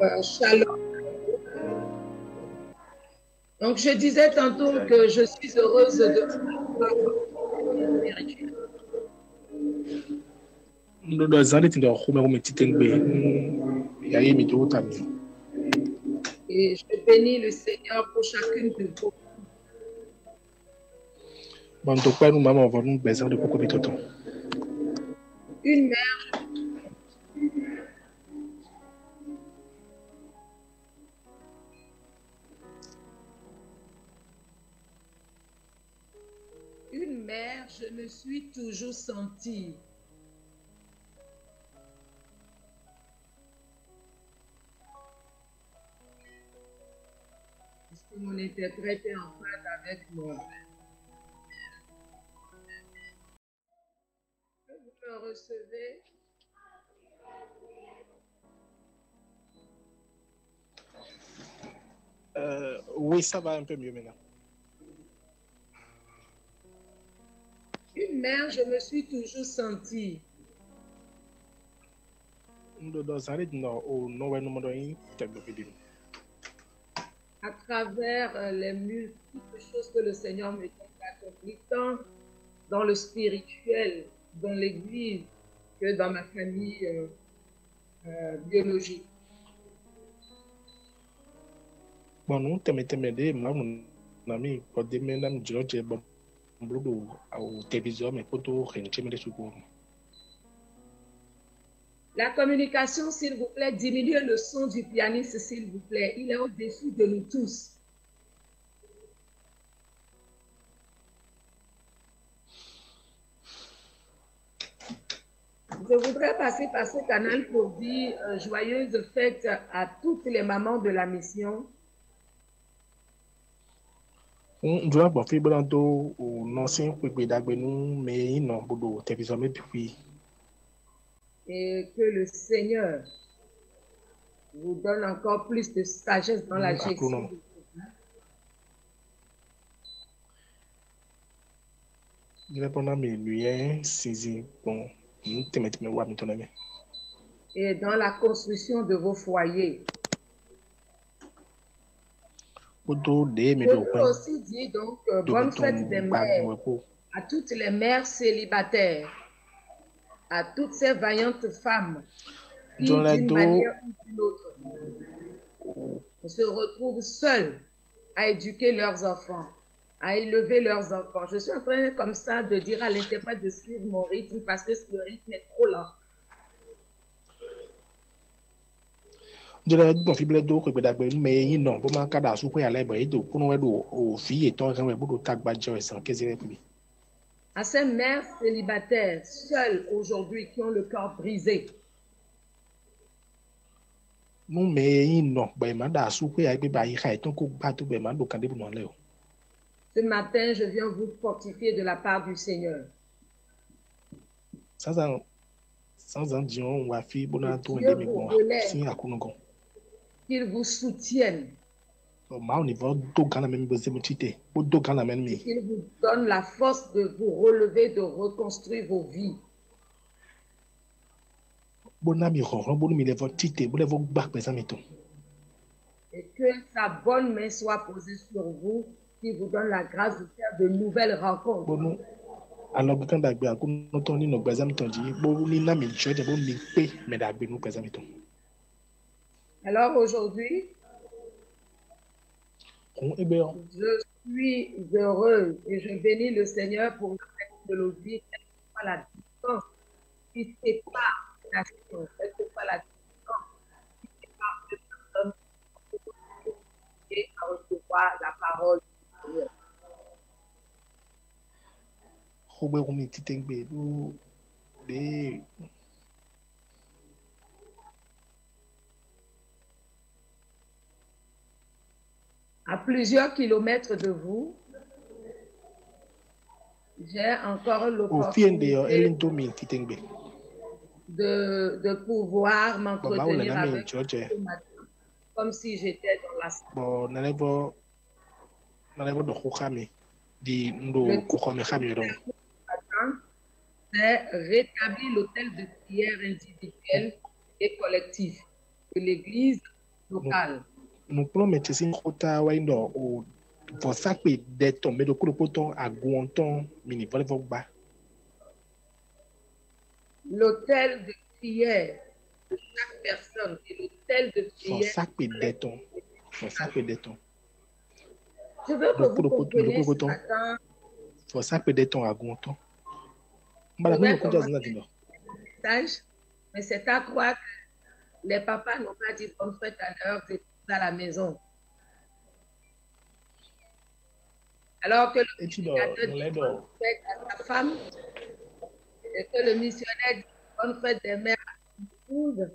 Shalom. Donc, je disais tantôt que je suis heureuse de et je bénis le Seigneur pour chacune de vos. Une mère. Une mère, je me suis toujours sentie. Est-ce que mon interprète est en phase avec moi? Est-ce que vous me recevez? Oui, ça va un peu mieux maintenant. Une mère, je me suis toujours sentie. À travers les multiples choses que le Seigneur me donne d'accomplir, tant dans le spirituel, dans l'église, que dans ma famille biologique. Bon, nous mon ami, la communication, s'il vous plaît, diminuez le son du pianiste, s'il vous plaît. Il est au-dessus de nous tous. Je voudrais passer par ce canal pour dire joyeuse fête à toutes les mamans de la mission. Et que le Seigneur vous donne encore plus de sagesse dans la gestion. Et dans la construction de vos foyers. Je veux aussi dire donc bonne fête des mères à toutes les mères célibataires, à toutes ces vaillantes femmes qui, d'une manière ou d'une autre, se retrouvent seules à éduquer leurs enfants, à élever leurs enfants. Je suis en train comme ça de dire à l'interprète de suivre mon rythme parce que le rythme est trop lent. Bon, à ces mères célibataires, seules aujourd'hui, qui ont le cœur brisé. Ce matin, je viens vous fortifier de la part du Seigneur. Qu'il vous soutienne. Qu'il vous donne la force de vous relever, de reconstruire vos vies. Et que sa bonne main soit posée sur vous, qui vous donne la grâce de faire de nouvelles rencontres. Alors aujourd'hui, je suis heureuse et je bénis le Seigneur pour la technologie, quelle que soit la distance qui sépare les nations, quelle que soit la distance qui sépare deux personnes et à recevoir la parole du Seigneur. À plusieurs kilomètres de vous, j'ai encore l'opportunité de pouvoir m'entretenir avec vous ce matin, comme si j'étais dans la salle. C'est rétablir l'autel de prière individuelle et collective que l'Église local. Nous pouvons mettre ici kota waindo au pour ça que d'être mais de coup de poton à Guanton mini vol ba. L'hôtel de prière de chaque personne et l'hôtel de prière. Pour ça que d'être. Pour ça que d'être. Je veux que vous compreniez ce matin. Pour ça que d'être à Guanton. Mais c'est à croire que les papas n'ont pas dit bonne fête à leurs épouses à la maison. Alors que le prédicateur dit bonne fête à sa femme et que le missionnaire dit bonne fête des mères à son épouse.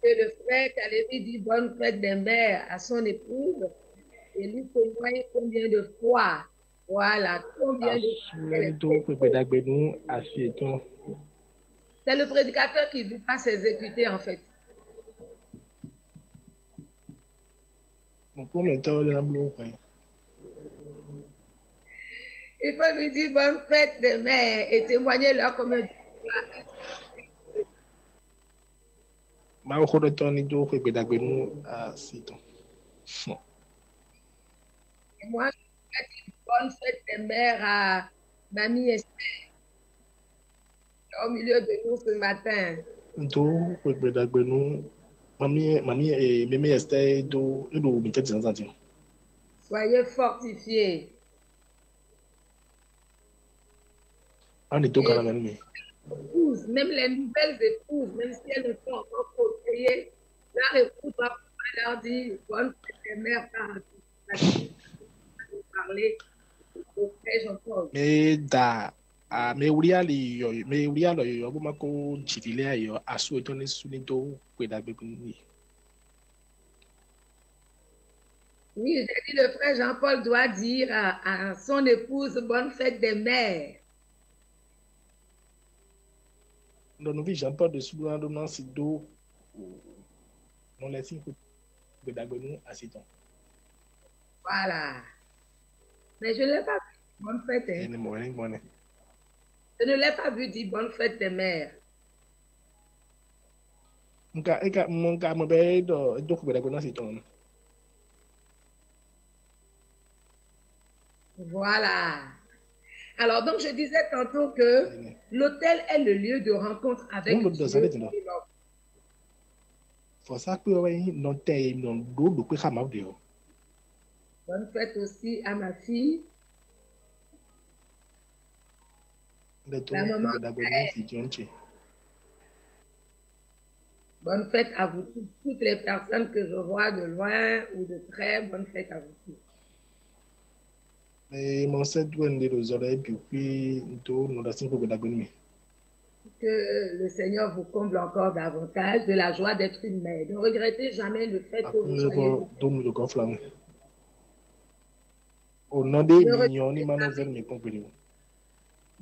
Et le frère Caléry dit bonne fête des mères à son épouse. Et lui témoigne combien de fois. Voilà, combien de fois. C'est le prédicateur qui ne veut pas s'exécuter en fait. Il faut lui dire bonne fête des mères et témoigner leur combien de fois. Et moi, je vais dire bonne fête des mères à Mamie Esther. Au milieu de nous ce matin. Soyez fortifiés. Épouses, même les nouvelles épouses, même si elles ne sont encore procréées, leur épouse va leur dire bonne fête des mères par parler au frère Jean-Paul. Mais Urial yo bumako chitile yo asu etone sunito kwedagbe kunni. Oui, j'ai dit le frère Jean-Paul doit dire à son épouse bonne fête des mères. Donc nous Jean-Paul de Soudan donnant si do non laisse kwedagbe nous asiton. Voilà. Mais je ne l'ai pas vu. Bonne fête. Je ne l'ai pas vu dire bonne fête des mères. Voilà. Alors, donc, je disais tantôt que l'hôtel est le lieu de rencontre avec Dieu et l'homme. Bonne fête aussi à ma fille. La maman. Bonne fête à vous toutes les personnes que je vois de loin ou de près. Bonne fête à vous tous. Que le Seigneur vous comble encore davantage de la joie d'être une mère. Ne regrettez jamais le fait que vous soyez.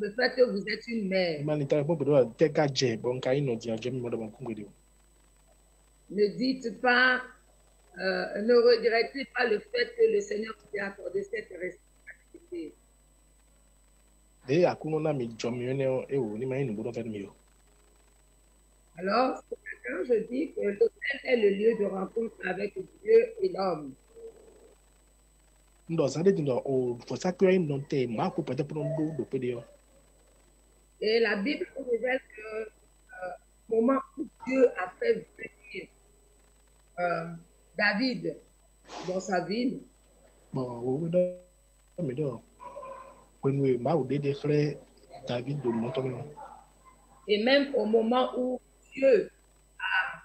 Le fait que vous êtes une mère. Ne dites pas, ne regrettez pas le fait que le Seigneur vous ait accordé cette responsabilité. Alors, quand je dis que l'hôtel est le lieu de rencontre avec Dieu et l'homme. Et la Bible nous révèle que au moment où Dieu a fait venir David dans sa ville, et même au moment où Dieu a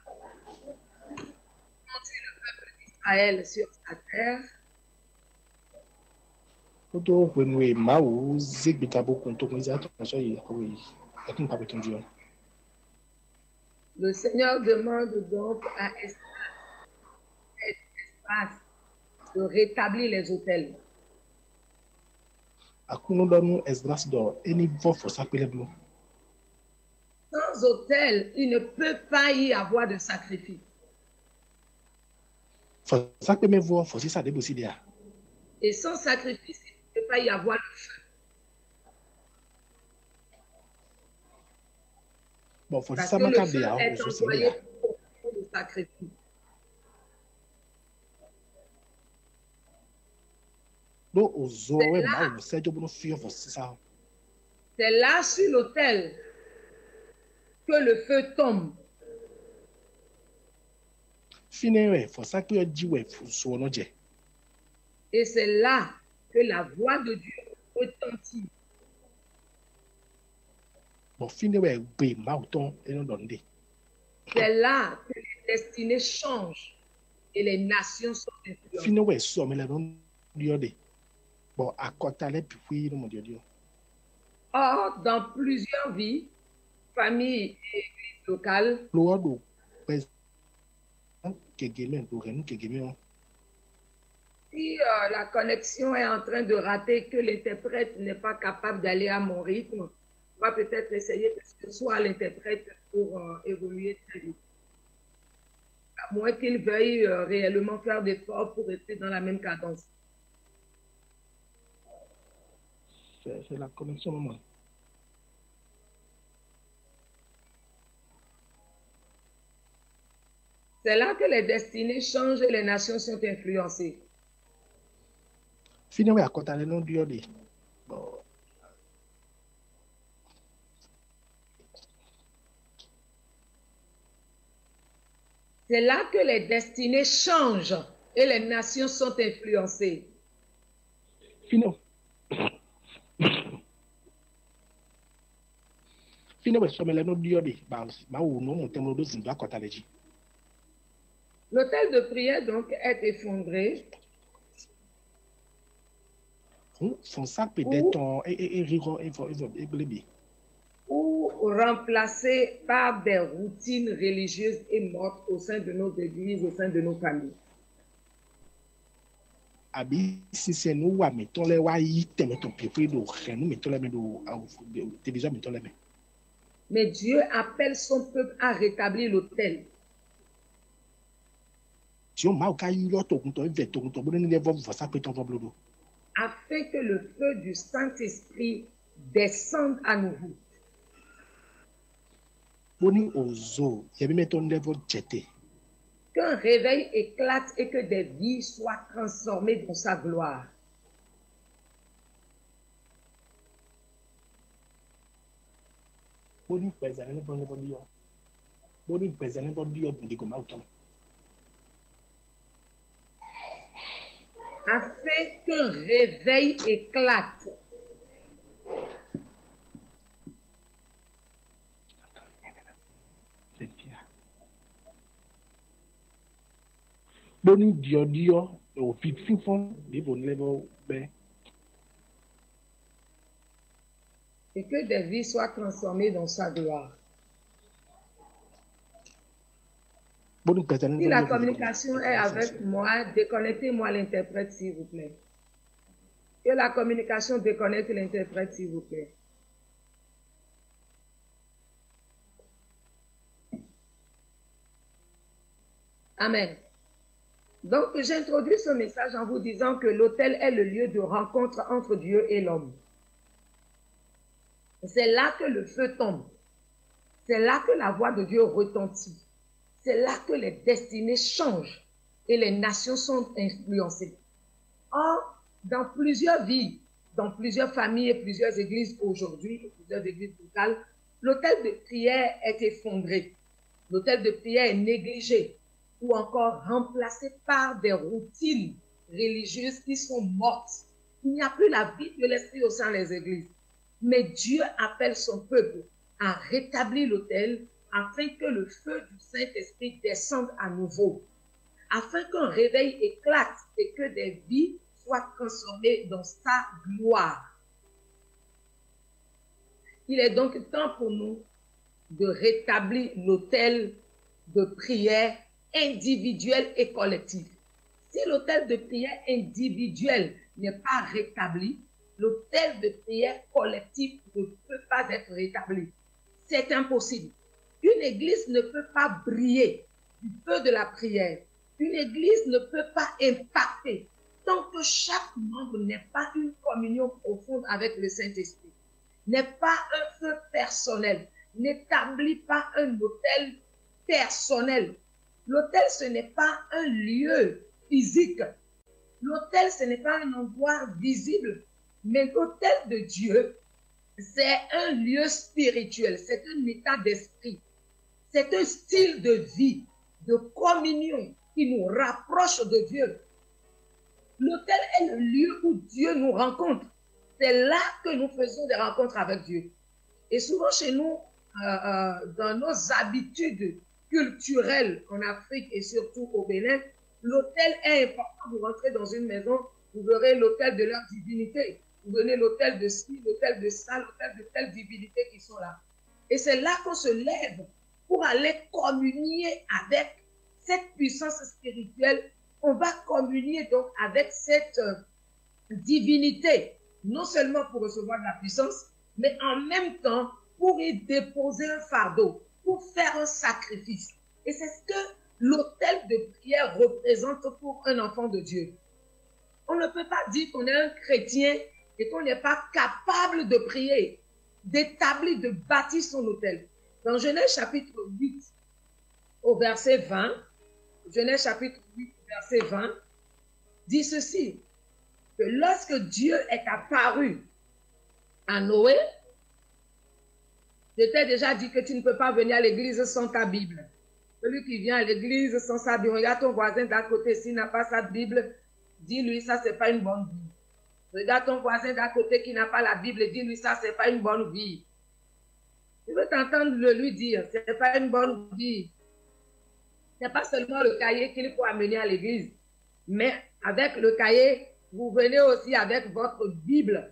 monté le peuple d'Israël sur sa terre, le Seigneur demande donc à Esdras de rétablir les autels. Sans autel, il ne peut pas y avoir de sacrifice. Et sans sacrifice, il ne peut pas y avoir le feu. Parce que le feu est envoyé pour le sacrifice. C'est là sur l'autel que le feu tombe. Et c'est là que la voix de Dieu retentit. C'est là que les destinées changent et les nations sont influencées. Or, dans plusieurs vies, familles et églises locales, si la connexion est en train de rater, que l'interprète n'est pas capable d'aller à mon rythme, on va peut-être essayer que ce soit l'interprète pour évoluer très vite. À moins qu'il veuille réellement faire d'efforts pour rester dans la même cadence. C'est la connexion, maman. C'est là que les destinées changent et les nations sont influencées. C'est là que les destinées changent et les nations sont influencées. L'autel de prière donc est effondré. Ou remplacé par des routines religieuses et mortes au sein de nos églises, au sein de nos familles. Mais Dieu appelle son peuple à rétablir l'autel. Afin que le feu du Saint-Esprit descende à nouveau. Qu'un réveil éclate et que des vies soient transformées dans sa gloire. Afin qu'un réveil éclate. Et que des vies soient transformées dans sa gloire. Si la communication est avec moi, déconnectez-moi l'interprète, s'il vous plaît. Que la communication déconnecte l'interprète, s'il vous plaît. Amen. Donc, j'introduis ce message en vous disant que l'autel est le lieu de rencontre entre Dieu et l'homme. C'est là que le feu tombe. C'est là que la voix de Dieu retentit. C'est là que les destinées changent et les nations sont influencées. Or, dans plusieurs vies, dans plusieurs familles et plusieurs églises aujourd'hui, plusieurs églises locales, l'autel de prière est effondré. L'autel de prière est négligé ou encore remplacé par des routines religieuses qui sont mortes. Il n'y a plus la vie de l'esprit au sein des églises. Mais Dieu appelle son peuple à rétablir l'autel afin que le feu du Saint-Esprit descende à nouveau, afin qu'un réveil éclate et que des vies soient transformées dans sa gloire. Il est donc temps pour nous de rétablir l'autel de prière individuel et collectif. Si l'autel de prière individuel n'est pas rétabli, l'autel de prière collectif ne peut pas être rétabli. C'est impossible. Une église ne peut pas briller du feu de la prière. Une église ne peut pas impacter tant que chaque membre n'est pas une communion profonde avec le Saint-Esprit, n'est pas un feu personnel, n'établit pas un autel personnel L'autel, ce n'est pas un lieu physique. L'autel, ce n'est pas un endroit visible. Mais l'autel de Dieu, c'est un lieu spirituel. C'est un état d'esprit. C'est un style de vie, de communion qui nous rapproche de Dieu. L'autel est le lieu où Dieu nous rencontre. C'est là que nous faisons des rencontres avec Dieu. Et souvent chez nous, dans nos habitudes culturelles en Afrique et surtout au Bénin, l'autel est important. Vous rentrez dans une maison, vous verrez l'autel de leur divinité. Vous venez l'autel de ci, l'autel de ça, l'autel de telle divinité qui sont là. Et c'est là qu'on se lève pour aller communier avec cette puissance spirituelle. On va communier donc avec cette divinité, non seulement pour recevoir de la puissance, mais en même temps pour y déposer un fardeau, pour faire un sacrifice. Et c'est ce que l'autel de prière représente pour un enfant de Dieu. On ne peut pas dire qu'on est un chrétien et qu'on n'est pas capable de prier, d'établir, de bâtir son autel. Dans Genèse chapitre 8, au verset 20, Genèse chapitre 8, verset 20, dit ceci, que lorsque Dieu est apparu à Noé, je t'ai déjà dit que tu ne peux pas venir à l'église sans ta Bible. Celui qui vient à l'église sans sa Bible, regarde ton voisin d'à côté, s'il n'a pas sa Bible, dis-lui, ça, c'est pas une bonne vie. Regarde ton voisin d'à côté qui n'a pas la Bible, dis-lui, ça, c'est pas une bonne vie. Je veux t'entendre lui dire, c'est pas une bonne vie. Ce n'est pas seulement le cahier qu'il faut amener à l'église, mais avec le cahier, vous venez aussi avec votre Bible.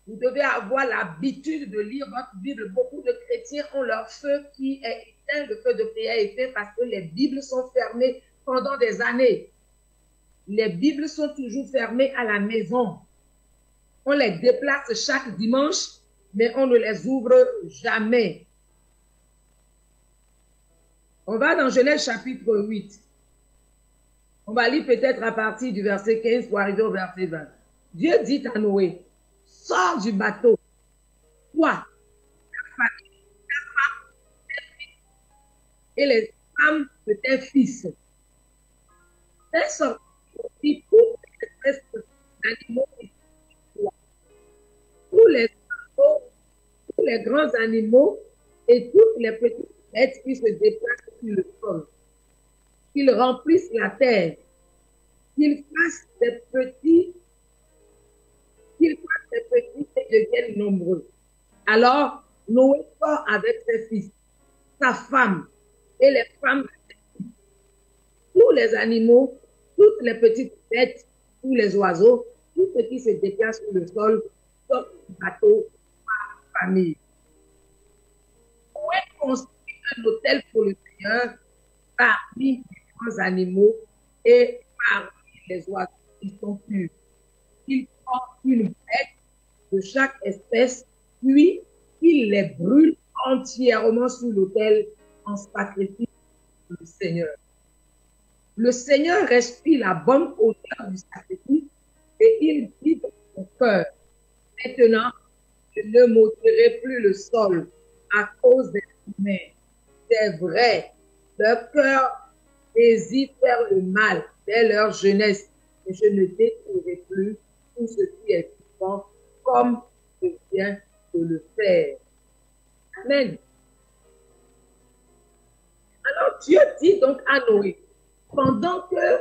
Vous devez avoir l'habitude de lire votre Bible. Beaucoup de chrétiens ont leur feu qui est éteint, le feu de prière est éteint parce que les Bibles sont fermées pendant des années. Les Bibles sont toujours fermées à la maison. On les déplace chaque dimanche, mais on ne les ouvre jamais. On va dans Genèse chapitre 8. On va lire peut-être à partir du verset 15 pour arriver au verset 20. Dieu dit à Noé, sors du bateau, toi, ta famille, ta femme, tes fils, et les femmes de tes fils. Fais sortir aussi toutes les espèces d'animaux, tous les oiseaux, tous les grands animaux et toutes les petites bêtes qui se déplacent sur le sol. Qu'ils remplissent la terre, qu'ils fassent des petits et deviennent nombreux. Alors, Noé sort avec ses fils, sa femme et les femmes, tous les animaux, toutes les petites bêtes, tous les oiseaux, tout ce qui se déplace sur le sol, sauf le bateau, par famille. Noé construit un autel pour le Seigneur parmi les grands animaux et parmi les oiseaux qui sont purs. Il prend une bête de chaque espèce, puis il les brûle entièrement sur l'autel en sacrifice pour le Seigneur. Le Seigneur respire la bonne odeur du sacrifice et il dit dans son cœur, maintenant, je ne m'ôterai plus le sol à cause des humains. C'est vrai, leur cœur désire faire le mal dès leur jeunesse, et je ne détruirai plus tout ce qui est vivant comme je viens de le faire. Amen. Alors Dieu dit donc à Noé, pendant que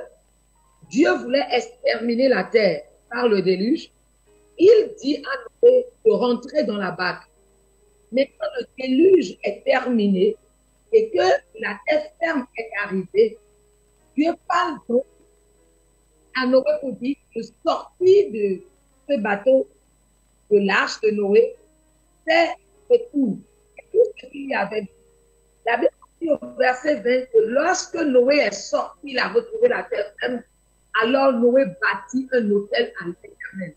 Dieu voulait exterminer la terre par le déluge, il dit à Noé de rentrer dans la barque. Mais quand le déluge est terminé et que la terre ferme est arrivée, Dieu parle donc à Noé pour dire de sortir de ce bateau, de l'arche de Noé, c'est tout. Tout ce qu'il y avait. La Bible dit au verset 20 que lorsque Noé est sorti, il a retrouvé la terre ferme, alors Noé bâtit un autel à l'Éternel.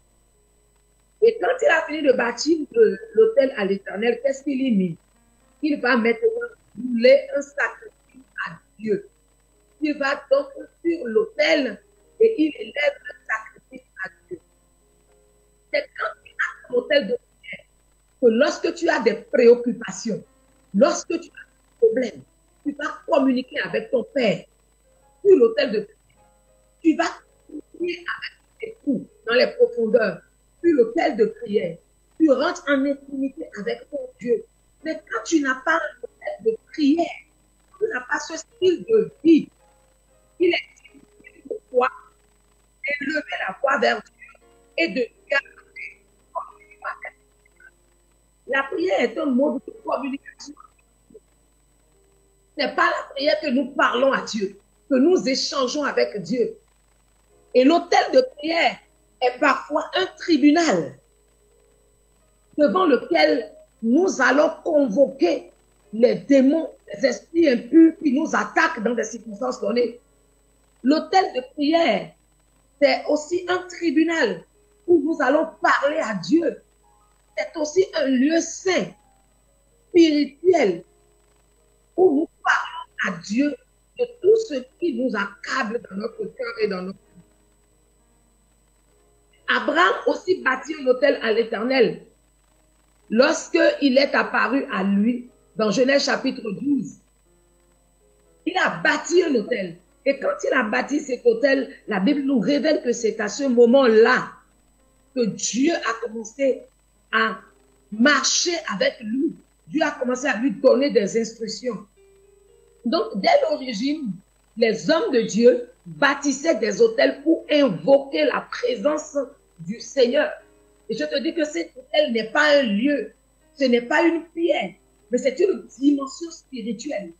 Et quand il a fini de bâtir l'autel à l'Éternel, qu'est-ce qu'il y mit? Il va maintenant brûler un sacrifice à Dieu. Il va donc sur l'autel et il élève un sacrifice à Dieu. C'est quand tu as ton autel de prière que lorsque tu as des préoccupations, lorsque tu as des problèmes, tu vas communiquer avec ton Père. sur l'autel de prière. Tu vas prier avec tes coups dans les profondeurs, sur l'autel de prière. Tu rentres en intimité avec ton Dieu. Mais quand tu n'as pas l'autel de prière, tu n'as pas ce style de vie, il est difficile pour toi d'élever la voix vers Dieu et de garder. La prière est un mode de communication. Ce n'est pas la prière que nous parlons à Dieu, que nous échangeons avec Dieu. Et l'autel de prière est parfois un tribunal devant lequel nous allons convoquer les démons, les esprits impurs qui nous attaquent dans des circonstances données. L'autel de prière, c'est aussi un tribunal où nous allons parler à Dieu. C'est aussi un lieu saint, spirituel, où nous parlons à Dieu de tout ce qui nous accable dans notre cœur et dans notre vie. Abraham aussi bâtit un autel à l'Éternel lorsqu'il est apparu à lui dans Genèse chapitre 12. Il a bâti un autel. Et quand il a bâti cet autel, la Bible nous révèle que c'est à ce moment-là que Dieu a commencé à marcher avec lui. Dieu a commencé à lui donner des instructions. Donc, dès l'origine, les hommes de Dieu bâtissaient des autels pour invoquer la présence du Seigneur. Et je te dis que cet autel n'est pas un lieu, ce n'est pas une pierre, mais c'est une dimension spirituelle.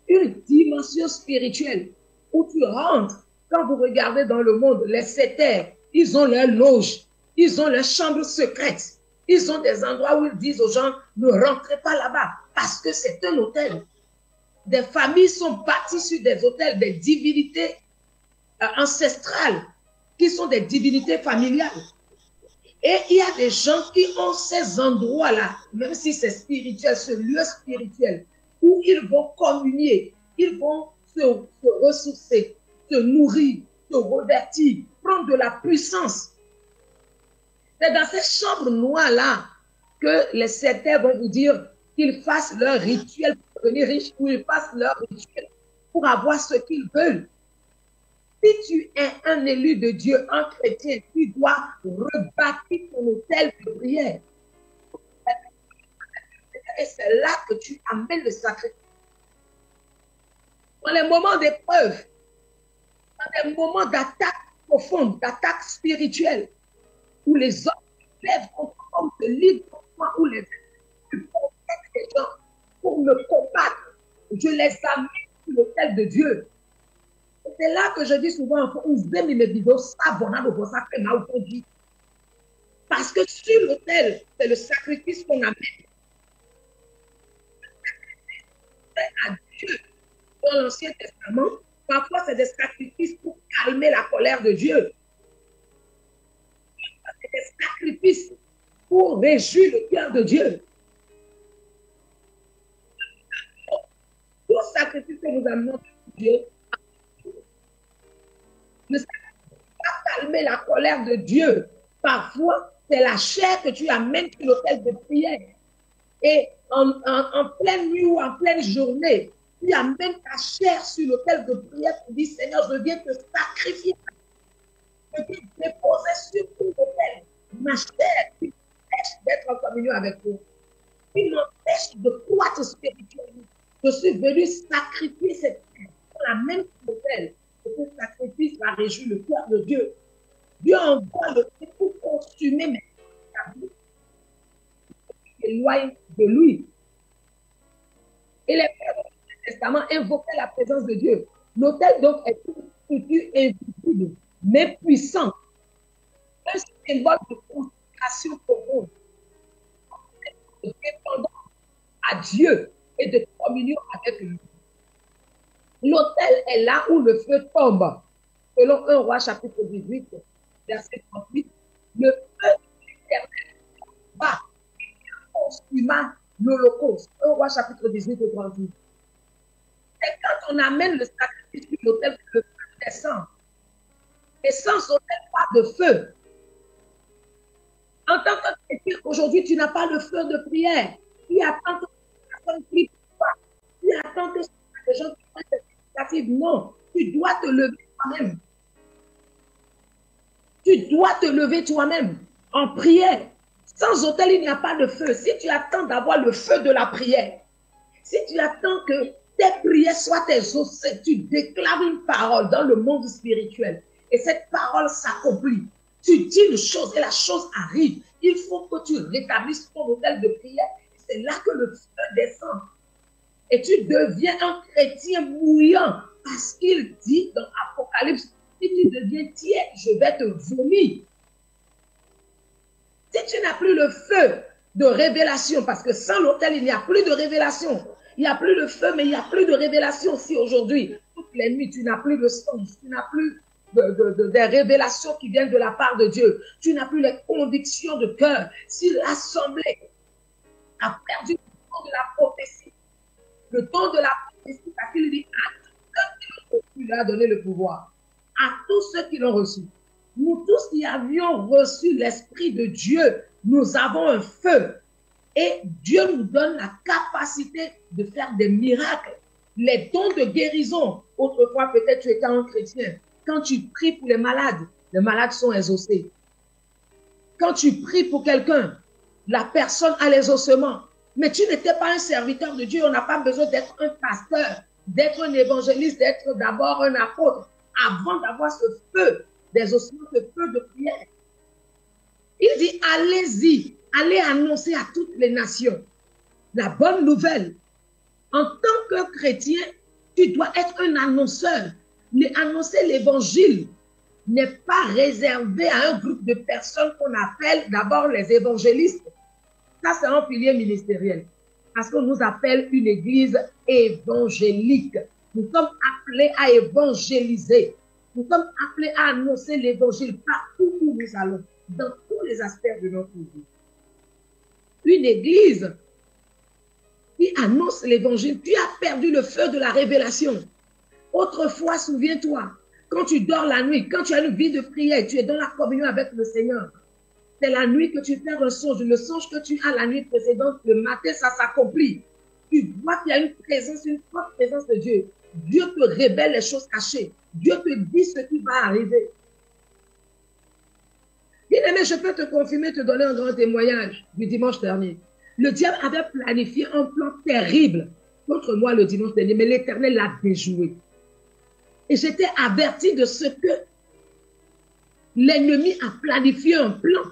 Une dimension spirituelle où tu rentres. Quand vous regardez dans le monde, les sectaires, ils ont leurs loges, ils ont leurs chambres secrètes. Ils ont des endroits où ils disent aux gens, ne rentrez pas là-bas, parce que c'est un hôtel. Des familles sont bâties sur des hôtels, des divinités ancestrales, qui sont des divinités familiales. Et il y a des gens qui ont ces endroits-là, même si c'est spirituel, ce lieu spirituel, où ils vont communier, ils vont se ressourcer, se nourrir, se revertir, prendre de la puissance. C'est dans ces chambres noires-là que les sectaires vont vous dire qu'ils fassent leur rituel pour devenir riches, ou ils fassent leur rituel pour avoir ce qu'ils veulent. Si tu es un élu de Dieu, un chrétien, tu dois rebâtir ton autel de prière. Et c'est là que tu amènes le sacrifice. Dans les moments d'épreuve, dans des moments d'attaque profonde, d'attaque spirituelle, où les hommes se lèvent contre toi, se livrent contre toi, où les gens pour me combattre, je les amène sur l'autel de Dieu. C'est là que je dis souvent, parce que sur l'autel, c'est le sacrifice qu'on amène à Dieu. Dans l'Ancien Testament, parfois c'est des sacrifices pour calmer la colère de Dieu. C'est des sacrifices pour réjouir le cœur de Dieu. Tout sacrifice que nous amenons à Dieu, ne pas calmer la colère de Dieu. Parfois, c'est la chair que tu amènes sur l'autel de prière. Et en pleine nuit ou en pleine journée, tu amènes ta chair sur l'autel de prière. Tu dis, Seigneur, je viens te sacrifier. Je viens te déposer sur ton autel. Ma chair qui m'empêche d'être en communion avec toi, qui m'empêche de croître spirituellement. Je suis venu sacrifier cette chair. On l'amène sur l'autel. Ce sacrifice va réjouir le cœur de Dieu. Dieu envoie le feu pour consumer mes péchés. Éloigne de lui. Et les pères du Testament invoquaient la présence de Dieu. L'autel donc est une structure invisible, mais puissante. Un symbole de consécration profonde, de dépendance à Dieu et de communion avec lui. L'autel est là où le feu tombe. Selon 1 Roi chapitre 18, verset 38, le feu de l'Éternel va consuma l'Holocauste. 1 Roi chapitre 18 et 38. Et quand on amène le sacrifice sur l'autel, le feu descend. Et sans autel, pas de feu. En tant que chrétien, aujourd'hui, tu n'as pas le feu de prière. Tu attends que personne prie pour toi. Tu attends que les gens qui prennent des initiatives. Non. Tu dois te lever toi-même. Tu dois te lever toi-même en prière. Sans autel, il n'y a pas de feu. Si tu attends d'avoir le feu de la prière, si tu attends que tes prières soient exaucées, tu déclares une parole dans le monde spirituel et cette parole s'accomplit. Tu dis une chose et la chose arrive. Il faut que tu rétablisses ton autel de prière. C'est là que le feu descend. Et tu deviens un chrétien mouillant parce qu'il dit dans Apocalypse, si tu deviens tiède, je vais te vomir. Si tu n'as plus le feu de révélation, parce que sans l'autel, il n'y a plus de révélation. Il n'y a plus de feu, mais il n'y a plus de révélation. Si aujourd'hui, toutes les nuits, tu n'as plus de songe, tu n'as plus des révélations qui viennent de la part de Dieu, tu n'as plus les convictions de cœur. Si l'assemblée a perdu le don de la prophétie, le don de la prophétie, parce qu'il dit à tous ceux qui l'ont reçu, il a donné le pouvoir. À tous ceux qui l'ont reçu. Nous tous qui avions reçu l'Esprit de Dieu, nous avons un feu. Et Dieu nous donne la capacité de faire des miracles. Les dons de guérison. Autrefois, peut-être tu étais un chrétien. Quand tu pries pour les malades sont exaucés. Quand tu pries pour quelqu'un, la personne a les ossements. Mais tu n'étais pas un serviteur de Dieu. On n'a pas besoin d'être un pasteur, d'être un évangéliste, d'être d'abord un apôtre, avant d'avoir ce feu des ossements, ce feu de prière. Il dit, allez-y, allez annoncer à toutes les nations la bonne nouvelle. En tant que chrétien, tu dois être un annonceur. Annoncer l'évangile n'est pas réservé à un groupe de personnes qu'on appelle d'abord les évangélistes. Ça, c'est un pilier ministériel. Parce qu'on nous appelle une église évangélique. Nous sommes appelés à évangéliser. Nous sommes appelés à annoncer l'évangile partout où nous allons, dans tous les aspects de notre vie. Une église qui annonce l'évangile, tu as perdu le feu de la révélation. Autrefois, souviens-toi, quand tu dors la nuit, quand tu as une vie de prière, tu es dans la communion avec le Seigneur. C'est la nuit que tu fais un songe. Le songe que tu as la nuit précédente, le matin, ça s'accomplit. Tu vois qu'il y a une présence, une forte présence de Dieu. Dieu te révèle les choses cachées. Dieu te dit ce qui va arriver. Bien-aimé, je peux te confirmer, te donner un grand témoignage du dimanche dernier. Le diable avait planifié un plan terrible contre moi le dimanche dernier, mais l'Éternel l'a déjoué. Et j'étais averti de ce que l'ennemi a planifié un plan.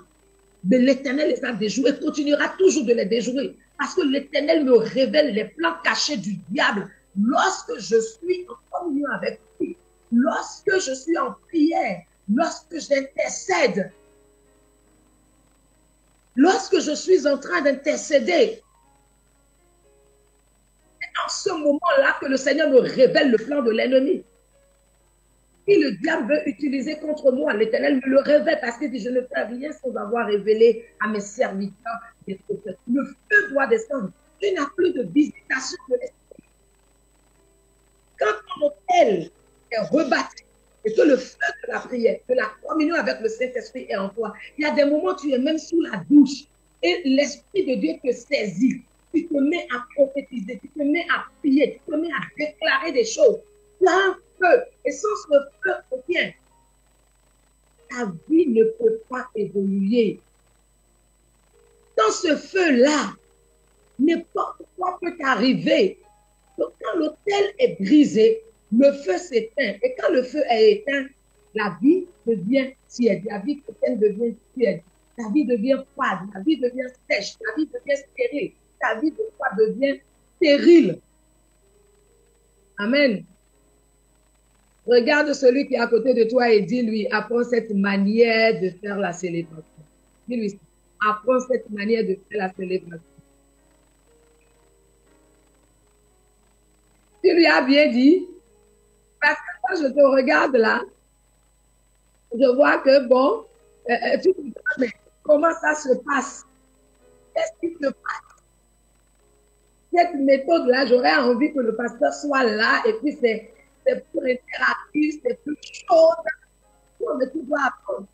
Mais l'Éternel les a déjoués et continuera toujours de les déjouer. Parce que l'Éternel me révèle les plans cachés du diable lorsque je suis en communion avec lui, lorsque je suis en prière, lorsque j'intercède, lorsque je suis en train d'intercéder. C'est en ce moment-là que le Seigneur me révèle le plan de l'ennemi. Si le diable veut utiliser contre moi, l'Éternel me le révèle parce qu'il dit, je ne fais rien sans avoir révélé à mes serviteurs des prophètes. Le feu doit descendre. Tu n'as plus de visitation de l'esprit. Quand ton autel est rebâti et que le feu de la prière, de la communion avec le Saint-Esprit est en toi, il y a des moments où tu es même sous la douche et l'Esprit de Dieu te saisit. Tu te mets à prophétiser, tu te mets à prier, tu te mets à déclarer des choses. Tu as un feu. Et sans ce feu, bien, ta vie ne peut pas évoluer. Dans ce feu-là, n'importe quoi peut arriver. Donc, quand l'autel est brisé, le feu s'éteint. Et quand le feu est éteint, la vie devient tiède. La vie chrétienne devient tiède. Ta vie devient froide. La vie devient sèche. Ta vie devient stérile. Ta vie devient stérile. Amen. Regarde celui qui est à côté de toi et dis-lui, apprends cette manière de faire la célébration. Dis-lui, apprends cette manière de faire la célébration. Tu lui as bien dit, parce que quand je te regarde là, je vois que bon, tu te dis, mais comment ça se passe? Qu'est-ce qui se passe? Cette méthode-là, j'aurais envie que le pasteur soit là et puis c'est plus interactif, c'est plus chaud. Mais tu dois apprendre.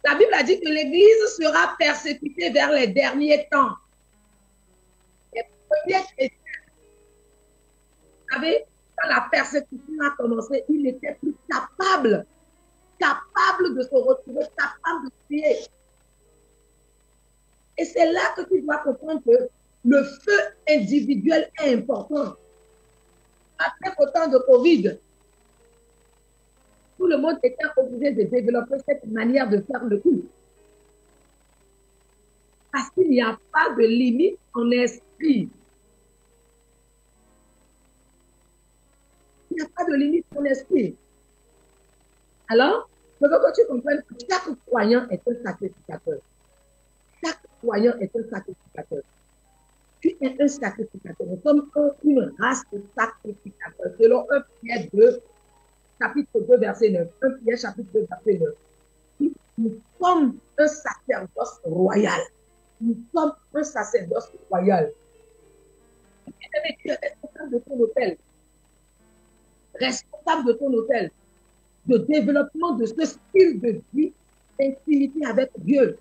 La Bible a dit que l'Église sera persécutée vers les derniers temps. Les premiers chrétiens, vous savez, quand la persécution a commencé, il n'était plus capable de se retrouver, capable de prier. Et c'est là que tu dois comprendre que le feu individuel est important. Après autant de Covid, tout le monde était obligé de développer cette manière de faire le culte. Parce qu'il n'y a pas de limite en esprit. Il n'y a pas de limite en esprit. Alors, je veux que tu comprennes que chaque croyant est un sacrificateur. Chaque croyant est un sacrificateur. Tu es un sacrificateur. Nous sommes une race de sacrificateurs. Selon 1 Pierre 2, chapitre 2, verset 9. 1 Pierre, chapitre 2, verset 9. Nous sommes un sacerdoce royal. Nous sommes un sacerdoce royal. Tu es responsable de ton hôtel. Responsable de ton hôtel. De développement de ce style de vie, d'intimité avec Dieu.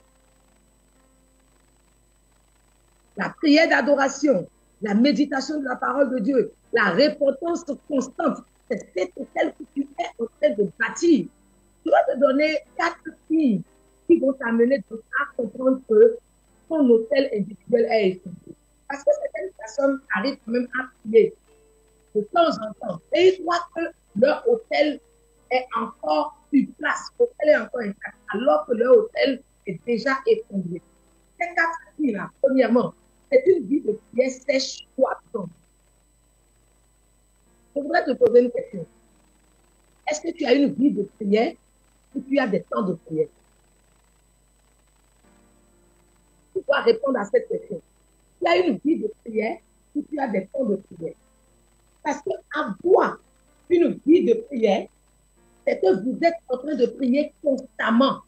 La prière d'adoration, la méditation de la parole de Dieu, la repentance constante, c'est cet hôtel que tu es en train de bâtir. Tu vas te donner 4 filles qui vont t'amener à comprendre que ton hôtel individuel est effondré. Parce que certaines personnes arrivent quand même à prier de temps en temps. Et ils croient que leur hôtel est encore sur place, l'hôtel est encore intact, alors que leur hôtel est déjà effondré. Ces 4 filles-là, premièrement, c'est une vie de prière sèche ou absente. Je voudrais te poser une question. Est-ce que tu as une vie de prière ou tu as des temps de prière? Tu dois répondre à cette question. Tu as une vie de prière ou tu as des temps de prière? Parce qu'avoir une vie de prière, c'est que vous êtes en train de prier constamment.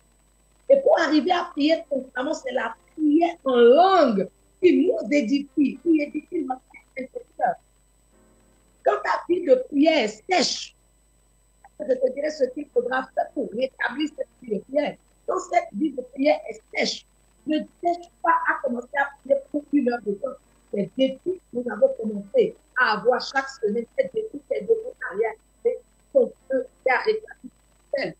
Et pour arriver à prier constamment, c'est la prière en langue qui nous édifie, qui édifie notre intérieur. Quand ta vie de prière est sèche, je te dirai ce qu'il faudra faire pour rétablir cette vie de prière. Quand cette vie de prière est sèche, ne cherche pas à commencer à prier pour 1 heure de temps. C'est depuis que nous avons commencé à avoir chaque semaine cette défi, cette défi arrière, qu'on peut faire rétablir.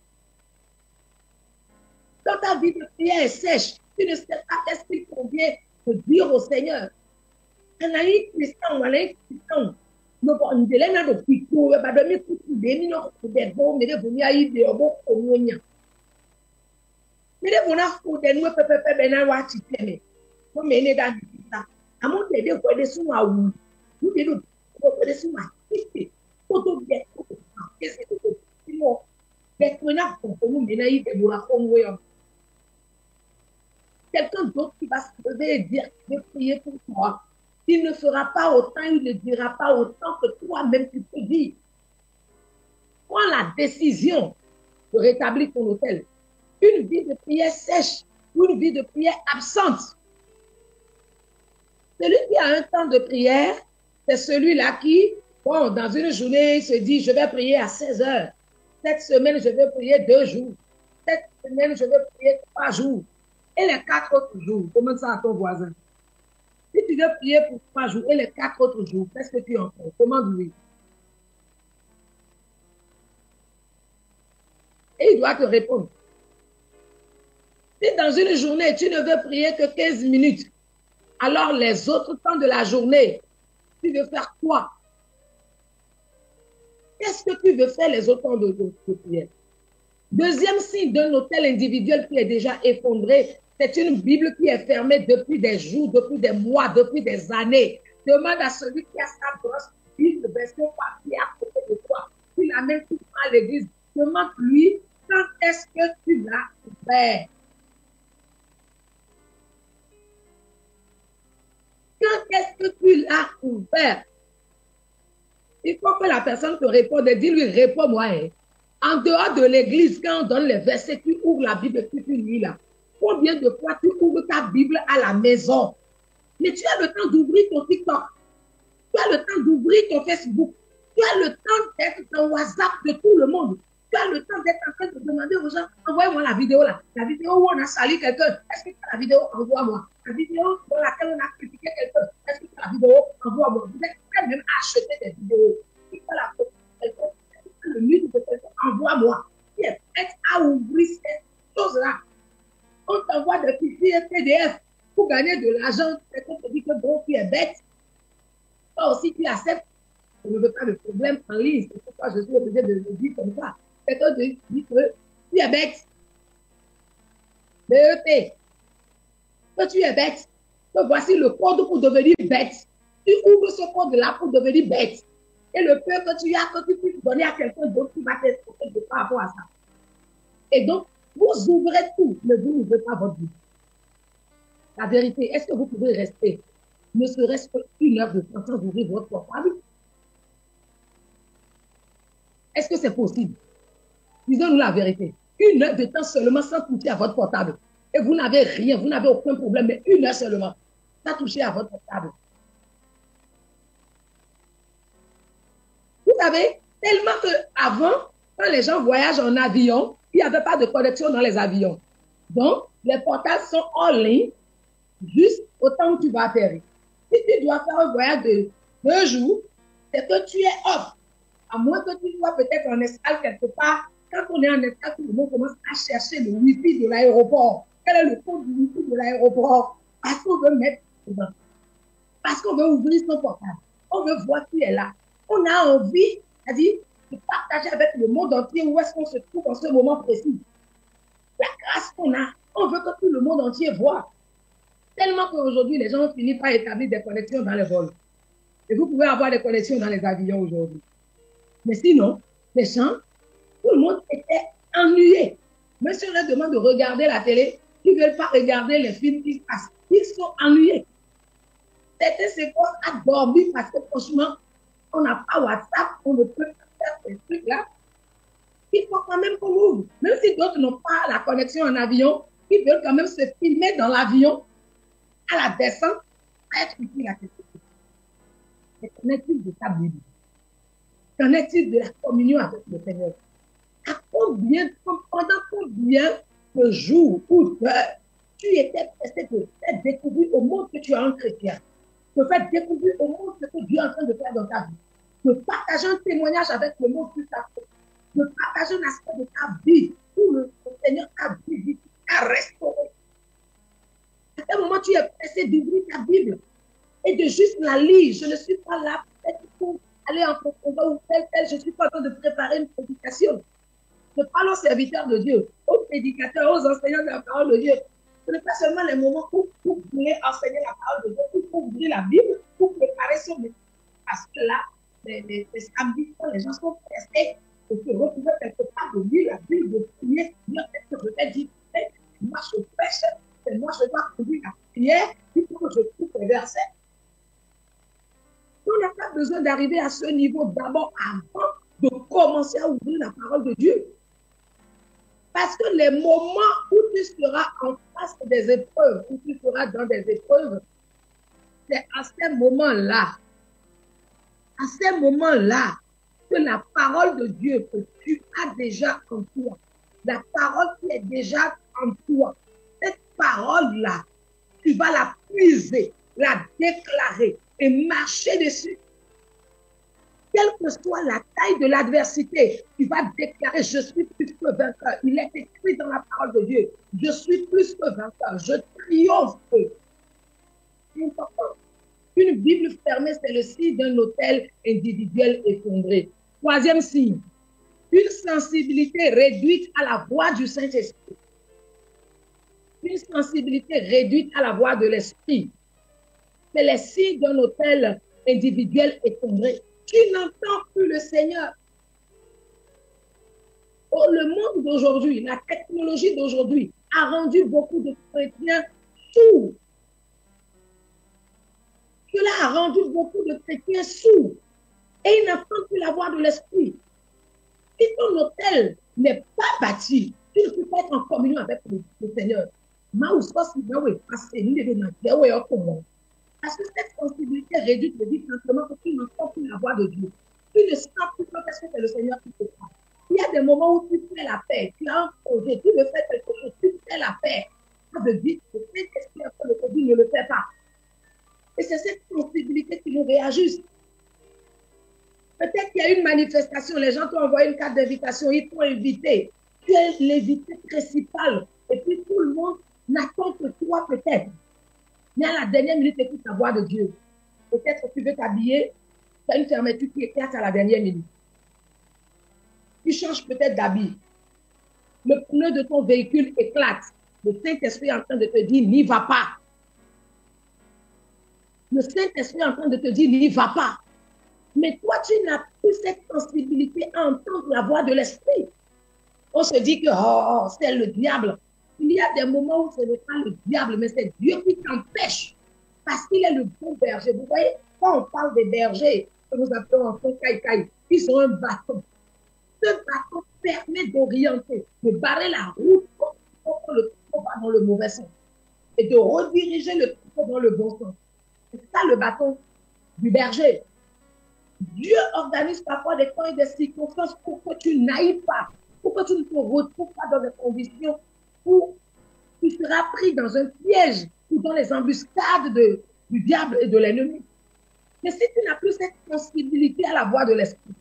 Quand ta vie de prière est sèche, tu ne sais pas qu'est-ce qu'il convient de dire au Seigneur. Anaïs Christian, Anaïs Christian, nous avons dit que nous avons dit que nous avons dit que nous avons dit que nous avons dit que nous avons dit que nous avons dit que nous avons dit que nous avons dit que nous avons dit que nous avons dit que nous avons dit que nous avons dit que nous avons dit que nous avons dit que nous avons dit que nous avons quelqu'un d'autre qui va se lever et dire qu'il veut prier pour toi. Il ne fera pas autant, il ne dira pas autant que toi-même tu peux dire. Prends la décision de rétablir ton hôtel. Une vie de prière sèche ou une vie de prière absente. Celui qui a un temps de prière, c'est celui-là qui, bon, dans une journée, il se dit, je vais prier à 16 heures. Cette semaine, je vais prier 2 jours. Cette semaine, je vais prier 3 jours. Et les 4 autres jours, demande ça à ton voisin. Si tu veux prier pour 3 jours et les 4 autres jours, qu'est-ce que tu en fais? Commande-lui. Et il doit te répondre. Si dans une journée, tu ne veux prier que 15 minutes, alors les autres temps de la journée, tu veux faire quoi? Qu'est-ce que tu veux faire les autres temps de prière? Deuxième signe d'un hôtel individuel qui est déjà effondré, c'est une Bible qui est fermée depuis des jours, depuis des mois, depuis des années. Demande à celui qui a sa brosse, Bible, version papier à côté de toi, qui l'amène tout à l'église. Demande-lui quand est-ce que tu l'as ouvert. Quand est-ce que tu l'as ouvert? Il faut que la personne te réponde et dis-lui, réponds-moi. Hein. En dehors de l'église, quand on donne les versets, tu ouvres la Bible et tu lis là. Combien de fois tu ouvres ta Bible à la maison? Mais tu as le temps d'ouvrir ton TikTok. Tu as le temps d'ouvrir ton Facebook. Tu as le temps d'être dans WhatsApp de tout le monde. Tu as le temps d'être en train de demander aux gens, envoyez-moi la vidéo là. La vidéo où on a sali quelqu'un. Est-ce que tu as la vidéo? Envoie-moi. La vidéo dans laquelle on a critiqué quelqu'un. Est-ce que tu as la vidéo? Envoie-moi. Vous êtes prêts même à acheter des vidéos. Tu fais la photo devant moi, qui est prête à ouvrir ces choses-là. On t'envoie des fichiers PDF pour gagner de l'argent. C'est qu'on te dit que bon, tu es bête. Toi aussi, tu acceptes. Je ne veux pas de problème en ligne. C'est pourquoi je suis obligé de le dire comme ça. C'est que je dis que tu es bête. BEP. Que tu es bête. Que voici le code pour devenir bête. Tu ouvres ce code-là pour devenir bête. Et le peu que tu as, que tu puisses donner à quelqu'un d'autre qui va t'expliquer par rapport à ça. Et donc, vous ouvrez tout, mais vous n'ouvrez pas votre vie. La vérité, est-ce que vous pouvez rester, ne serait-ce qu'une heure de temps sans ouvrir votre portable? Est-ce que c'est possible? Disons-nous la vérité. Une heure de temps seulement sans toucher à votre portable. Et vous n'avez rien, vous n'avez aucun problème, mais une heure seulement sans toucher à votre portable. Vous savez, tellement qu'avant, quand les gens voyagent en avion, il n'y avait pas de connexion dans les avions. Donc, les portables sont en ligne juste au temps où tu vas atterrir. Si tu dois faire un voyage de 2 jours, c'est que tu es off. À moins que tu sois peut-être en escale quelque part. Quand on est en escale, tout le monde commence à chercher le Wi-Fi de l'aéroport. Quel est le code du Wi-Fi de l'aéroport? Parce qu'on veut mettre dedans. Parce qu'on veut ouvrir son portable. On veut voir qui est là. On a envie, c'est-à-dire, de partager avec le monde entier où est-ce qu'on se trouve en ce moment précis. La grâce qu'on a, on veut que tout le monde entier voit. Tellement qu'aujourd'hui, les gens ont fini par établir des connexions dans les vols. Et vous pouvez avoir des connexions dans les avions aujourd'hui. Mais sinon, les gens, tout le monde était ennuyé. Même si on leur demande de regarder la télé, ils ne veulent pas regarder les films qui se passent. Ils sont ennuyés. Certains se posent à dormir parce que franchement, on n'a pas WhatsApp, on ne peut pas faire ces trucs-là. Il faut quand même qu'on ouvre. Même si d'autres n'ont pas la connexion en avion, ils veulent quand même se filmer dans l'avion à la descente, à être utile à quelque chose. Mais qu'en est-il de ta Bible? Qu'en est-il de la communion avec le Seigneur? Pendant combien de jours ou d'heures tu étais pressé de faire découvrir au monde que tu es un chrétien, de faire découvrir au monde ce que Dieu est en train de faire dans ta vie, de partager un témoignage avec le monde sur ta vie, de partager un aspect de ta vie où le Seigneur t'a visité, t'a restauré. À un moment, tu es pressé d'ouvrir ta Bible et de juste la lire. Je ne suis pas là pour aller en profondeur ou tel. Je ne suis pas en train de préparer une prédication. Je parle aux serviteurs de Dieu, aux prédicateurs, aux enseignants de la parole de Dieu. Ce n'est pas seulement les moments où vous voulez enseigner la parole de Dieu, où vous ouvrir la Bible, pour préparer son message. Parce que là, les samedis, quand les gens sont pressés de se retrouver quelque part, de lire la Bible, de prier, peut-être que je vais dire, moi je prêche, et moi je dois conduire la prière, il faut que je trouve les versets. On n'a pas besoin d'arriver à ce niveau d'abord avant de commencer à ouvrir la parole de Dieu. Parce que les moments où tu seras en face des épreuves, où tu seras dans des épreuves, c'est à ces moments-là, que la parole de Dieu que tu as déjà en toi, la parole qui est déjà en toi, cette parole-là, tu vas la puiser, la déclarer et marcher dessus. Quelle que soit la taille de l'adversité, tu vas déclarer, je suis plus que vainqueur. Il est écrit dans la parole de Dieu, je suis plus que vainqueur, je triomphe. C'est important. Une Bible fermée, c'est le signe d'un autel individuel effondré. Troisième signe, une sensibilité réduite à la voix du Saint-Esprit. Une sensibilité réduite à la voix de l'Esprit. C'est le signe d'un autel individuel effondré. Tu n'entends plus le Seigneur. Oh, le monde d'aujourd'hui, la technologie d'aujourd'hui a rendu beaucoup de chrétiens sourds. Cela a rendu beaucoup de chrétiens sourds. Et ils n'entendent plus la voix de l'Esprit. Si ton autel n'est pas bâti, tu ne peux pas être en communion avec le Seigneur. Parce que cette sensibilité réduite me dit simplement que tu n'entends plus la voix de Dieu. Tu ne sens plus quand est-ce que c'est le Seigneur qui te parle. Il y a des moments où tu fais la paix, tu as un projet, tu veux faire quelque chose, tu fais la paix. Ça veut dire que le Saint-Esprit en train de te dire ne le fais pas. Et c'est cette sensibilité qui nous réajuste. Peut-être qu'il y a une manifestation, les gens t'ont envoyé une carte d'invitation, ils t'ont invité. Tu es l'invité principal. Et puis tout le monde n'attend que toi peut-être. Mais à la dernière minute, écoute la voix de Dieu. Peut-être que tu veux t'habiller, tu as une fermeture qui éclate à la dernière minute. Tu changes peut-être d'habit. Le pneu de ton véhicule éclate. Le Saint-Esprit est en train de te dire, n'y va pas. Le Saint-Esprit est en train de te dire, n'y va pas. Mais toi, tu n'as plus cette sensibilité à entendre la voix de l'Esprit. On se dit que c'est le diable. Il y a des moments où ce n'est pas le diable, mais c'est Dieu qui t'empêche. Parce qu'il est le bon berger. Vous voyez, quand on parle des bergers, que nous appelons en fait caïcaï, ils ont un bâton. Ce bâton permet d'orienter, de barrer la route pour que le troupeau va dans le mauvais sens et de rediriger le troupeau dans le bon sens. C'est ça le bâton du berger. Dieu organise parfois des temps et des circonstances pour que tu n'ailles pas, pour que tu ne te retrouves pas dans des conditions où tu seras pris dans un piège ou dans les embuscades du diable et de l'ennemi. Mais si tu n'as plus cette sensibilité à la voix de l'Esprit,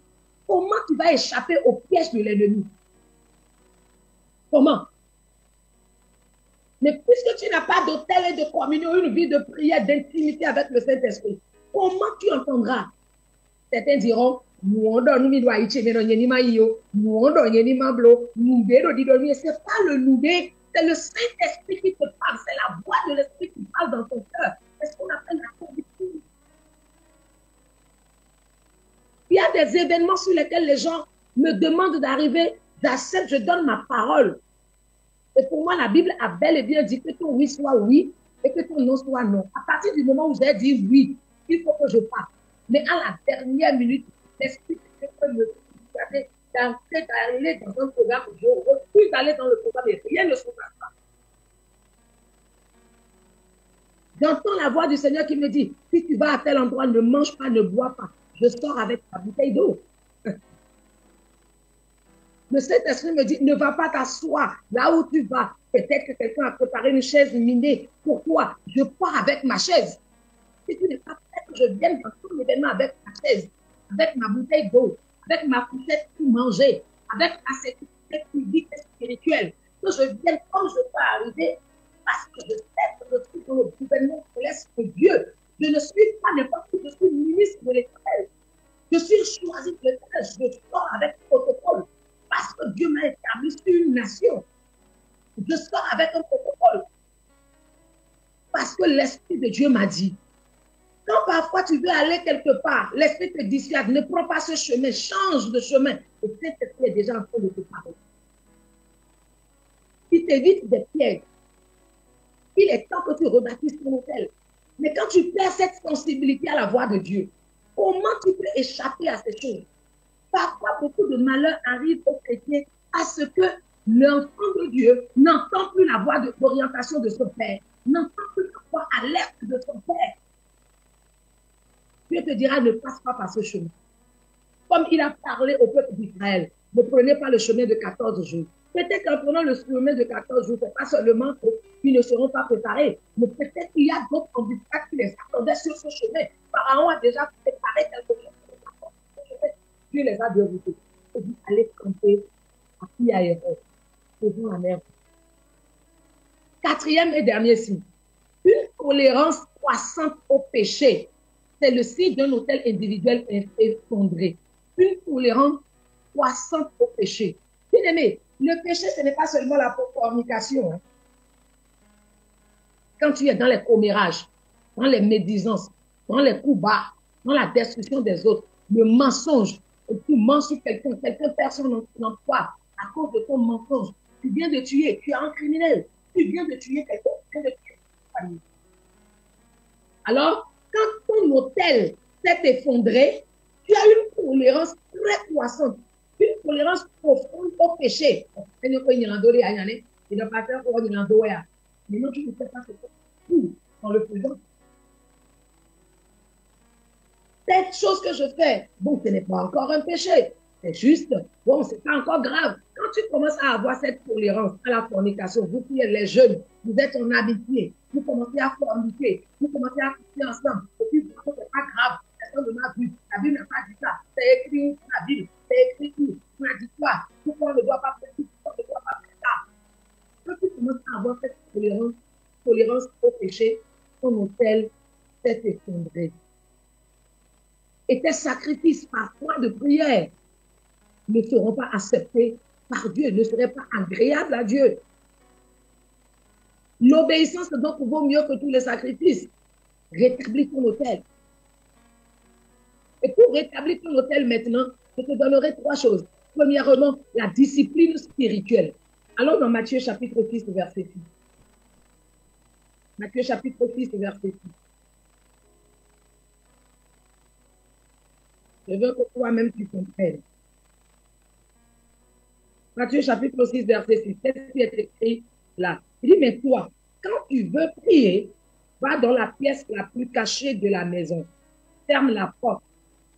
comment tu vas échapper au piège de l'ennemi? Comment? Mais puisque tu n'as pas d'autel et de communion, une vie de prière, d'intimité avec le Saint-Esprit, comment tu entendras? Certains diront, c'est pas le noudé, c'est le Saint-Esprit qui te parle, c'est la voix de l'Esprit qui parle dans ton cœur. C'est ce qu'on appelle la conviction. Il y a des événements sur lesquels les gens me demandent d'arriver, j'accepte, je donne ma parole. Et pour moi, la Bible a bel et bien dit que ton oui soit oui et que ton non soit non. À partir du moment où j'ai dit oui, il faut que je parte. Mais à la dernière minute, l'Esprit peut me regarder d'aller dans un programme. Je refuse d'aller dans le programme et rien ne se passe pas. J'entends la voix du Seigneur qui me dit, si tu vas à tel endroit, ne mange pas, ne bois pas. Je sors avec ta bouteille d'eau. Le Saint-Esprit me dit, ne va pas t'asseoir là où tu vas. Peut-être que quelqu'un a préparé une chaise minée pour toi. Je pars avec ma chaise. Si tu n'es pas prêt que je vienne dans tout l'événement avec ma chaise, avec ma bouteille d'eau, avec ma fourchette pour manger, avec ma sécurité physique et spirituelle, que je vienne comme je peux arriver, parce que je sais que je suis dans le gouvernement céleste de Dieu. Je ne suis pas n'importe qui, je suis ministre de l'Éternel. Je suis choisi de l'Éternel. Je sors avec protocole. Parce que Dieu m'a établi sur une nation. Je sors avec un protocole. Parce que l'Esprit de Dieu m'a dit. Quand parfois tu veux aller quelque part, l'Esprit te dissuade, ne prends pas ce chemin, change de chemin. Et cet Esprit est déjà en train de te parler. Il t'évite des pièges. Il est temps que tu rebâtisses ton hôtel. Mais quand tu perds cette sensibilité à la voix de Dieu, comment tu peux échapper à ces choses? Parfois, beaucoup de malheurs arrivent aux chrétiens à ce que l'enfant de Dieu n'entend plus la voix d'orientation de son Père, n'entend plus la voix alerte de son Père. Dieu te dira, ne passe pas par ce chemin. Comme il a parlé au peuple d'Israël, ne prenez pas le chemin de 14 jours. Peut-être qu'en prenant le chemin de 14 jours, ce n'est pas seulement qu'ils ne seront pas préparés, mais peut-être qu'il y a d'autres embuscades qui les attendaient sur ce chemin. Pharaon a déjà préparé quelque chose. Dieu les a déroutés. Il dit, allez camper à Pi-Hahiroth, devant la mer. Quatrième et dernier signe, une tolérance croissante au péché. C'est le signe d'un hôtel individuel effondré. Une tolérance croissante au péché. Bien aimé, le péché, ce n'est pas seulement la fornication. Hein. Quand tu es dans les commérages, dans les médisances, dans les coups bas, dans la destruction des autres, le mensonge, et tu mens sur quelqu'un, perd son emploi à cause de ton mensonge. Tu viens de tuer, tu es un criminel. Tu viens de tuer quelqu'un, tu viens de tuer une famille. Alors, quand ton hôtel s'est effondré, tu as une tolérance très croissante, une tolérance profonde au péché. Mais non, tu ne fais pas ce que en le faisant. Cette chose que je fais, bon, ce n'est pas encore un péché. C'est juste, bon, c'est pas encore grave. Quand tu commences à avoir cette tolérance à la fornication, vous qui êtes les jeunes, vous êtes en amitié, vous commencez à forniquer, vous commencez à coucher ensemble, et puis c'est pas grave, personne ne m'a vu, la Bible n'a pas dit ça. c'est écrit où dans la Bible? C'est écrit où? On a dit quoi? Pourquoi on ne doit pas faire ça? Pourquoi on ne doit pas faire ça? Quand tu commences à avoir cette tolérance au péché, ton autel s'est effondré. Et tes sacrifices parfois de prière ne seront pas acceptés par Dieu, ne seraient pas agréables à Dieu. L'obéissance donc vaut mieux que tous les sacrifices. Rétablis ton autel. Et pour rétablir ton autel maintenant, je te donnerai 3 choses. Premièrement, la discipline spirituelle. Allons dans Matthieu chapitre 6, verset 6. Matthieu chapitre 6, verset 6. Je veux que toi-même tu comprennes. Matthieu chapitre 6, verset 6. Qu'est-ce qui est écrit là? Il dit, mais toi, quand tu veux prier, va dans la pièce la plus cachée de la maison. Ferme la porte.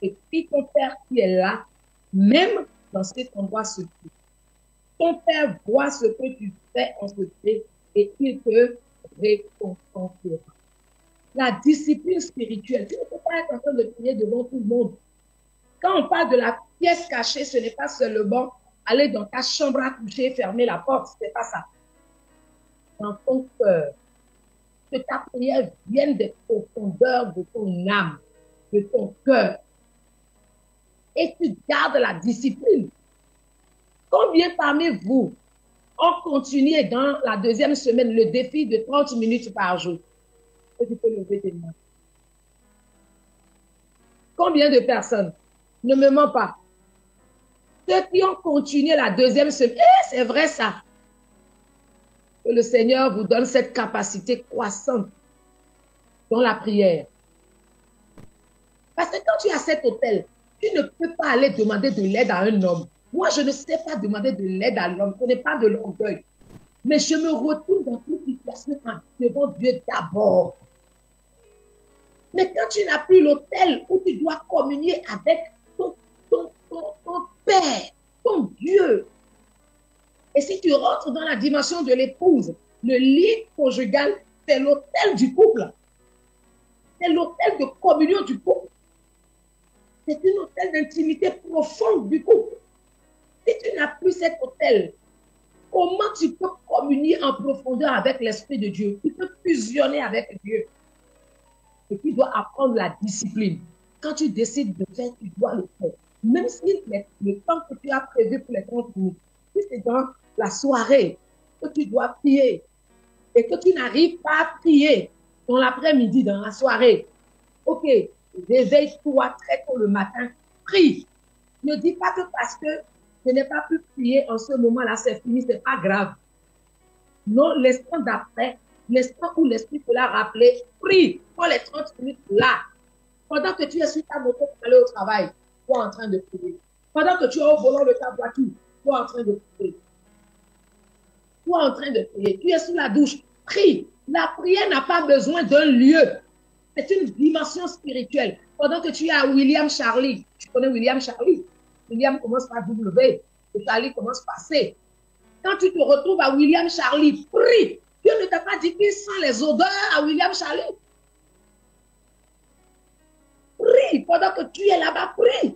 Et puis ton Père qui est là, même dans cet endroit secret. Ton Père voit ce que tu fais en secret et il te récompensera. La discipline spirituelle. Tu ne peux pas être en train de prier devant tout le monde. Quand on parle de la pièce cachée, ce n'est pas seulement aller dans ta chambre à coucher, fermer la porte, ce n'est pas ça. Dans ton cœur, que ta prière vienne des profondeurs de ton âme, de ton cœur. Et tu gardes la discipline. Combien parmi vous ont continué dans la 2e semaine le défi de 30 minutes par jour? Et tu peux lever tes mains. Combien de personnes? Ne me mens pas. Ceux qui ont continué la 2e semaine, c'est vrai ça. Que le Seigneur vous donne cette capacité croissante dans la prière. Parce que quand tu as cet autel, tu ne peux pas aller demander de l'aide à un homme. Moi, je ne sais pas demander de l'aide à l'homme. Ce n'est pas de l'orgueil. Mais je me retrouve dans toute situation devant Dieu d'abord. Mais quand tu n'as plus l'autel où tu dois communier avec ton Père, ton Dieu. Et si tu rentres dans la dimension de l'épouse, le lit conjugal, c'est l'autel du couple. C'est l'autel de communion du couple. C'est une autel d'intimité profonde du couple. Si tu n'as plus cet autel, comment tu peux communier en profondeur avec l'Esprit de Dieu? Tu peux fusionner avec Dieu. Et tu dois apprendre la discipline. Quand tu décides de faire, tu dois le faire. Même si le temps que tu as prévu pour les 30 minutes, si c'est dans la soirée que tu dois prier et que tu n'arrives pas à prier dans l'après-midi, dans la soirée, ok, réveille-toi très tôt le matin, prie. Ne dis pas que parce que je n'ai pas pu prier en ce moment-là, c'est fini, c'est pas grave. Non, l'instant d'après, l'instant où l'Esprit te l'a rappelé, prie pour les 30 minutes là. Pendant que tu es sur ta moto pour aller au travail, tu es en train de prier. Pendant que tu es au volant de ta voiture, tu es en train de prier. Tu es en train de prier. Tu es sous la douche, prie. La prière n'a pas besoin d'un lieu. C'est une dimension spirituelle. Pendant que tu es à William Charlie, tu connais William Charlie? William commence par W et Charlie commence par C. Quand tu te retrouves à William Charlie, prie. Dieu ne t'a pas dit qu'il sent les odeurs à William Charlie. Prie. Pendant que tu es là-bas, prie.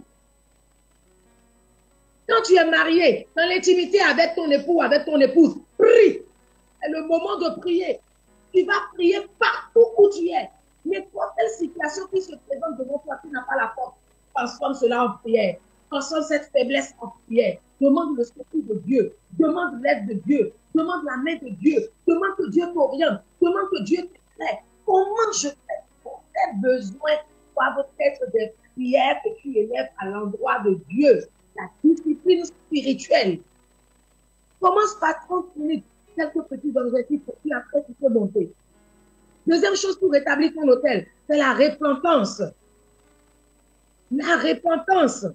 Quand tu es marié, dans l'intimité avec ton époux ou avec ton épouse, prie. C'est le moment de prier. Tu vas prier partout où tu es. N'importe quelle situation qui se présente devant toi, tu n'as pas la force. Transforme cela en prière. Transforme cette faiblesse en prière. Demande le secours de Dieu. Demande l'aide de Dieu. Demande la main de Dieu. Demande que Dieu t'oriente. Demande que Dieu t'aide. Comment je fais pour tes besoins doivent être des prières que tu élèves à l'endroit de Dieu. La discipline spirituelle. Commence par 30 minutes. Quelques petits objectifs et puis après tu peux monter. Deuxième chose pour rétablir ton autel, c'est la repentance. La repentance.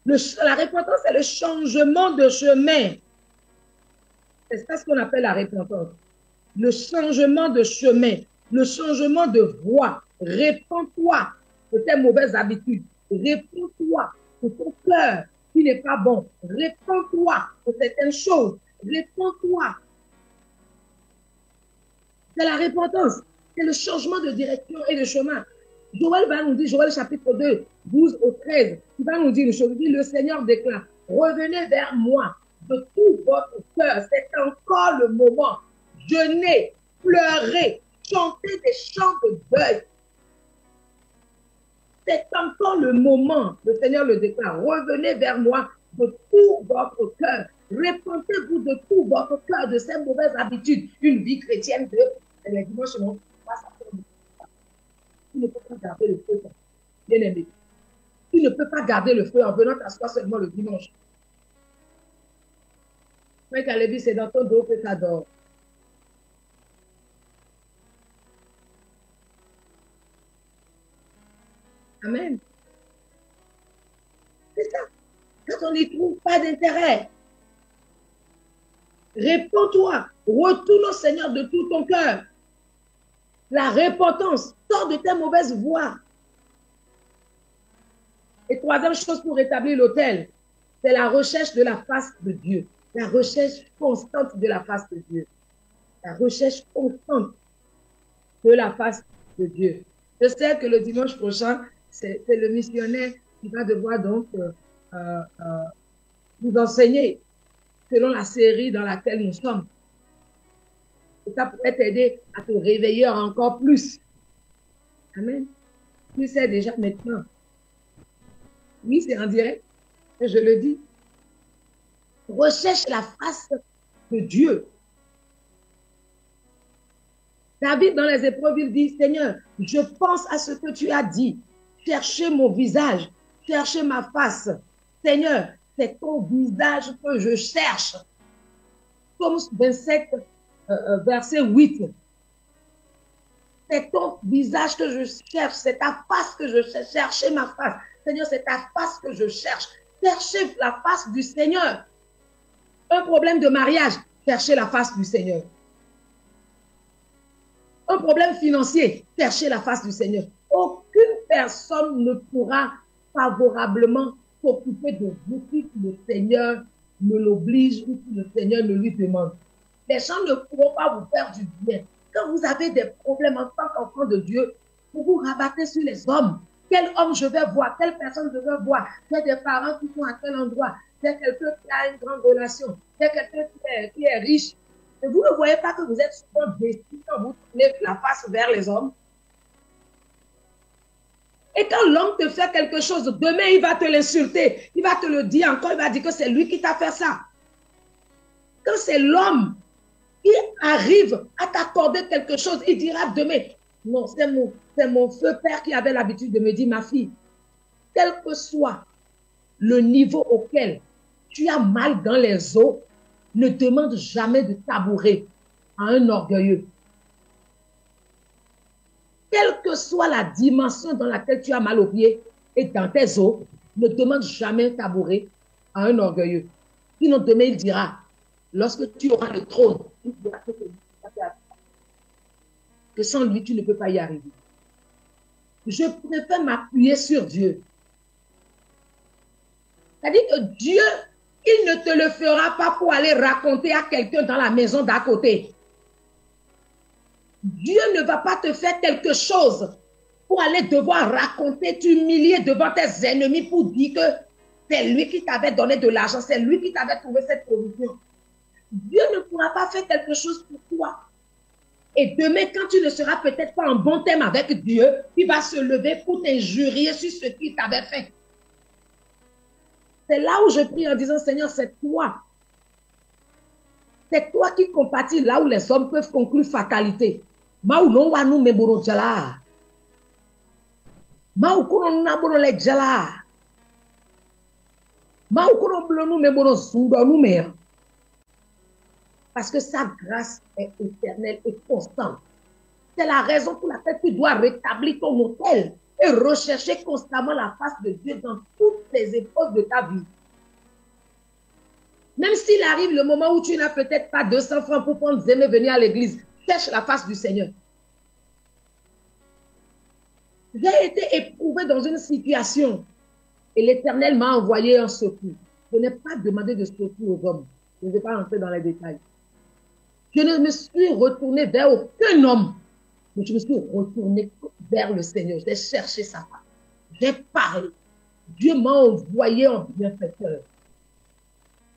La repentance, c'est le changement de chemin. C'est ça ce qu'on appelle la repentance. Le changement de chemin, le changement de voie. Répands-toi de tes mauvaises habitudes. Répands-toi de ton cœur qui n'est pas bon. Répands-toi de certaines choses. Répands-toi. C'est la repentance. C'est le changement de direction et de chemin. Joël va nous dire, Joël chapitre 2, 12 au 13, il va nous dire une chose, il dit, le Seigneur déclare, revenez vers moi de tout votre cœur, c'est encore le moment, jeûnez, pleurez, chantez des chants de deuil. C'est encore le moment, le Seigneur le déclare, revenez vers moi de tout votre cœur, répentez-vous de tout votre cœur de ces mauvaises habitudes, une vie chrétienne de les dimanches, non, tu ne peux pas garder le feu, bien aimé. Tu ne peux pas garder le feu en venant t'asseoir seulement le dimanche. Mais Caleb, c'est dans ton dos que ça dort. Amen. C'est ça. Quand on n'y trouve pas d'intérêt, réponds-toi. Retourne au Seigneur de tout ton cœur. La repentance, sors de tes mauvaises voies. Et troisième chose pour rétablir l'autel, c'est la recherche de la face de Dieu. La recherche constante de la face de Dieu. La recherche constante de la face de Dieu. Je sais que le dimanche prochain, c'est le missionnaire qui va devoir donc nous enseigner selon la série dans laquelle nous sommes. Et ça pourrait t'aider à te réveiller encore plus. Amen. Tu sais déjà maintenant. Oui, c'est en direct. Je le dis. Recherche la face de Dieu. David, dans les épreuves, il dit, Seigneur, je pense à ce que tu as dit. Cherchez mon visage. Cherchez ma face. Seigneur, c'est ton visage que je cherche. Comme 27, verset 8. C'est ton visage que je cherche. C'est ta face que je cherche. Cherchez ma face. Seigneur, c'est ta face que je cherche. Cherchez la face du Seigneur. Un problème de mariage, cherchez la face du Seigneur. Un problème financier, cherchez la face du Seigneur. Aucune personne ne pourra favorablement s'occuper de vous si le Seigneur ne l'oblige ou si le Seigneur ne lui demande. Les gens ne pourront pas vous faire du bien. Quand vous avez des problèmes en tant qu'enfant de Dieu, vous vous rabattez sur les hommes. Quel homme je vais voir? Quelle personne je vais voir? J'ai des parents qui sont à tel endroit. J'ai quelqu'un qui a une grande relation. J'ai quelqu'un qui est riche. Et vous ne voyez pas que vous êtes souvent déçus quand vous tournez la face vers les hommes. Et quand l'homme te fait quelque chose, demain il va te l'insulter. Il va te le dire encore. Il va dire que c'est lui qui t'a fait ça. Quand c'est l'homme qui arrive à t'accorder quelque chose, il dira demain, non, c'est mon feu père qui avait l'habitude de me dire, ma fille, quel que soit le niveau auquel tu as mal dans les os, ne demande jamais de tabouret à un orgueilleux. Quelle que soit la dimension dans laquelle tu as mal aux pieds et dans tes os, ne demande jamais tabouret à un orgueilleux. Sinon, demain, il dira, lorsque tu auras le trône, il dira que sans lui, tu ne peux pas y arriver. Je préfère m'appuyer sur Dieu. C'est-à-dire que Dieu, il ne te le fera pas pour aller raconter à quelqu'un dans la maison d'à côté. Dieu ne va pas te faire quelque chose pour aller devoir raconter, t'humilier devant tes ennemis pour dire que c'est lui qui t'avait donné de l'argent, c'est lui qui t'avait trouvé cette provision. Dieu ne pourra pas faire quelque chose pour toi. Et demain, quand tu ne seras peut-être pas en bon terme avec Dieu, il va se lever pour t'injurier sur ce qu'il t'avait fait. C'est là où je prie en disant, Seigneur, c'est toi. C'est toi qui compatis là où les hommes peuvent conclure fatalité. Maou wa nous memboro jala. Maou kono naboro le jala. Maou kono blonou memboro sundo nous mer. Parce que sa grâce est éternelle et constante. C'est la raison pour laquelle tu dois rétablir ton autel et rechercher constamment la face de Dieu dans toutes les épreuves de ta vie. Même s'il arrive le moment où tu n'as peut-être pas 200 francs pour prendre Zémé venir à l'église, cherche la face du Seigneur. J'ai été éprouvé dans une situation et l'Éternel m'a envoyé un secours. Je n'ai pas demandé de secours aux hommes. Je ne vais pas rentrer dans les détails. Je ne me suis retourné vers aucun homme, mais je me suis retourné vers le Seigneur. J'ai cherché sa face. J'ai parlé. Dieu m'a envoyé un bienfaiteur.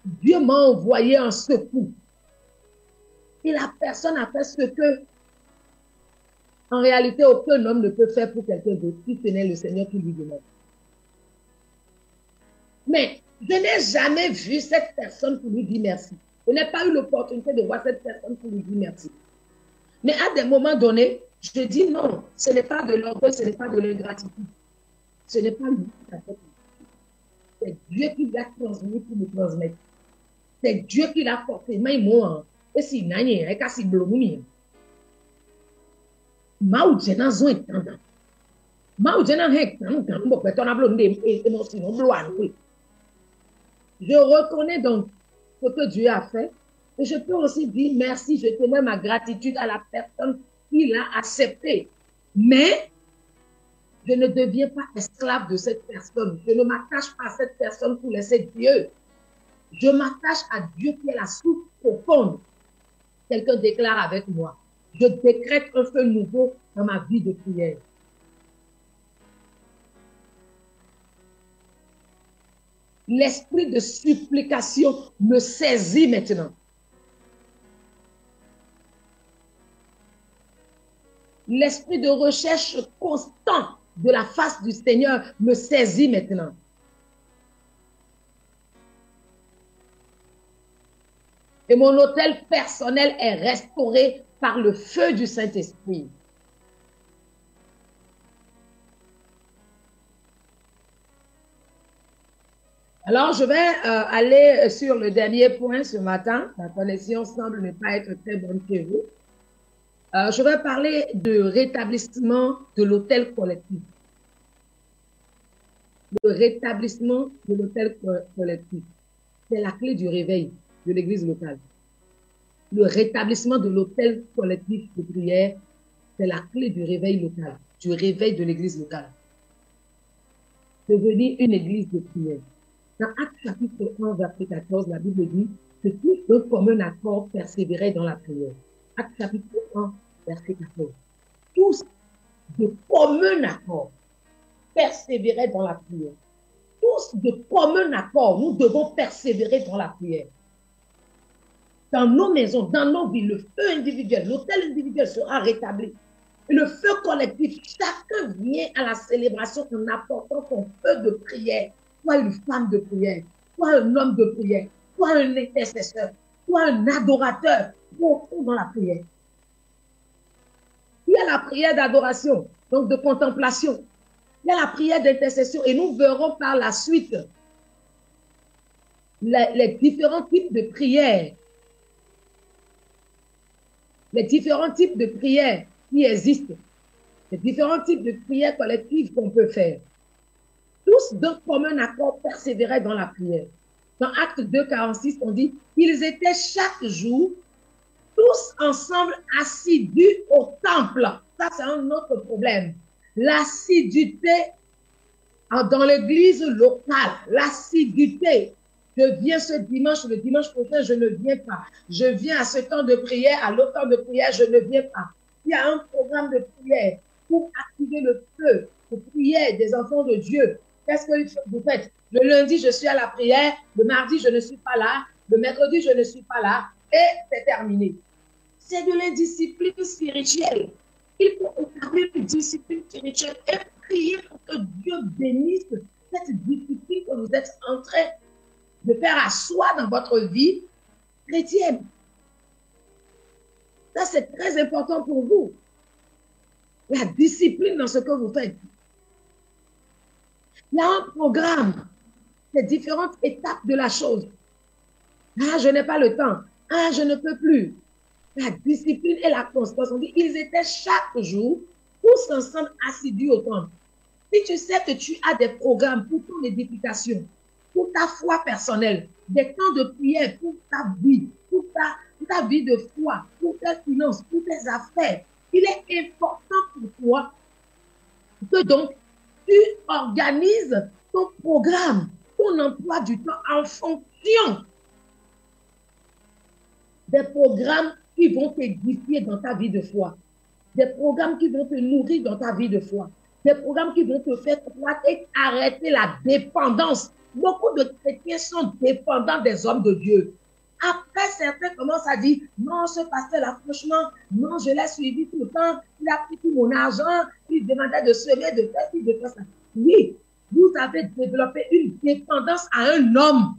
Dieu m'a envoyé un secours. Et la personne a fait ce que, en réalité, aucun homme ne peut faire pour quelqu'un d'autre, si ce n'est le Seigneur qui lui demande. Mais je n'ai jamais vu cette personne pour lui dire merci. Je n'ai pas eu l'opportunité de voir cette personne pour lui dire merci. Mais à des moments donnés, je dis non, ce n'est pas de l'orgueil, ce n'est pas de l'ingratitude. Ce n'est pas lui qui a fait. C'est Dieu qui l'a transmis pour nous transmettre. C'est Dieu qui l'a porté. Mais moi, et si n'a rien, et si blomé. Ma ou jena zo etanda. Ma ou jena hek tan tan bo pe ton a blonde émotion bloan. Je reconnais donc ce que Dieu a fait. Et je peux aussi dire merci, je tenais ma gratitude à la personne qui l'a accepté. Mais je ne deviens pas esclave de cette personne. Je ne m'attache pas à cette personne pour laisser Dieu. Je m'attache à Dieu qui est la source profonde. Quelqu'un déclare avec moi. Je décrète un feu nouveau dans ma vie de prière. L'esprit de supplication me saisit maintenant. L'esprit de recherche constant de la face du Seigneur me saisit maintenant. Et mon hôtel personnel est restauré par le feu du Saint-Esprit. Alors, je vais aller sur le dernier point ce matin. La connexion semble ne pas être très bonne chez vous. Je vais parler de rétablissement de l'hôtel collectif. Le rétablissement de l'hôtel collectif, c'est la clé du réveil de l'église locale. Le rétablissement de l'hôtel collectif de prière, c'est la clé du réveil local, du réveil de l'église locale. Devenir une église de prière. Dans Actes chapitre 1, verset 14, la Bible dit que tous de commun accord persévéraient dans la prière. Actes chapitre 1, verset 14. Tous de commun accord persévéraient dans la prière. Tous de commun accord, nous devons persévérer dans la prière. Dans nos maisons, dans nos vies, le feu individuel, l'hôtel individuel sera rétabli. Et le feu collectif, chacun vient à la célébration en apportant son feu de prière. Soit une femme de prière, soit un homme de prière, soit un intercesseur, soit un adorateur, profond dans la prière. Il y a la prière d'adoration, donc de contemplation. Il y a la prière d'intercession et nous verrons par la suite les différents types de prières. Les différents types de prières qui existent. Les différents types de prières collectives qu'on peut faire. Tous d'un commun accord persévéraient dans la prière. Dans Acte 2, 46, on dit qu'ils étaient chaque jour tous ensemble assidus au temple. Ça, c'est un autre problème. L'assiduité dans l'église locale. L'assiduité. Je viens ce dimanche, le dimanche prochain, je ne viens pas. Je viens à ce temps de prière, à l'autre temps de prière, je ne viens pas. Il y a un programme de prière pour activer le feu de prière des enfants de Dieu. Qu'est-ce que vous faites? Le lundi, je suis à la prière. Le mardi, je ne suis pas là. Le mercredi, je ne suis pas là. Et c'est terminé. C'est de l'indiscipline spirituelle. Il faut établir une discipline spirituelle et prier pour que Dieu bénisse cette discipline que vous êtes en train de faire asseoir dans votre vie chrétienne. Ça, c'est très important pour vous. La discipline dans ce que vous faites. Il y a un programme, les différentes étapes de la chose. Ah, je n'ai pas le temps. Ah, je ne peux plus. La discipline et la constance. On dit, ils étaient chaque jour, tous ensemble assidus au temple. Si tu sais que tu as des programmes pour ton édification, pour ta foi personnelle, des temps de prière pour ta vie, pour ta vie de foi, pour tes finances, pour tes affaires, il est important pour toi que donc tu organises ton programme, ton emploi du temps en fonction des programmes qui vont t'édifier dans ta vie de foi. des programmes qui vont te nourrir dans ta vie de foi, des programmes qui vont te faire croître et arrêter la dépendance. Beaucoup de chrétiens sont dépendants des hommes de Dieu. Après, certains commencent à dire, non, ce pasteur-là, franchement, non, je l'ai suivi tout le temps, il a pris tout mon argent, il demandait de semer, de faire ci, de faire ça. Oui, vous avez développé une dépendance à un homme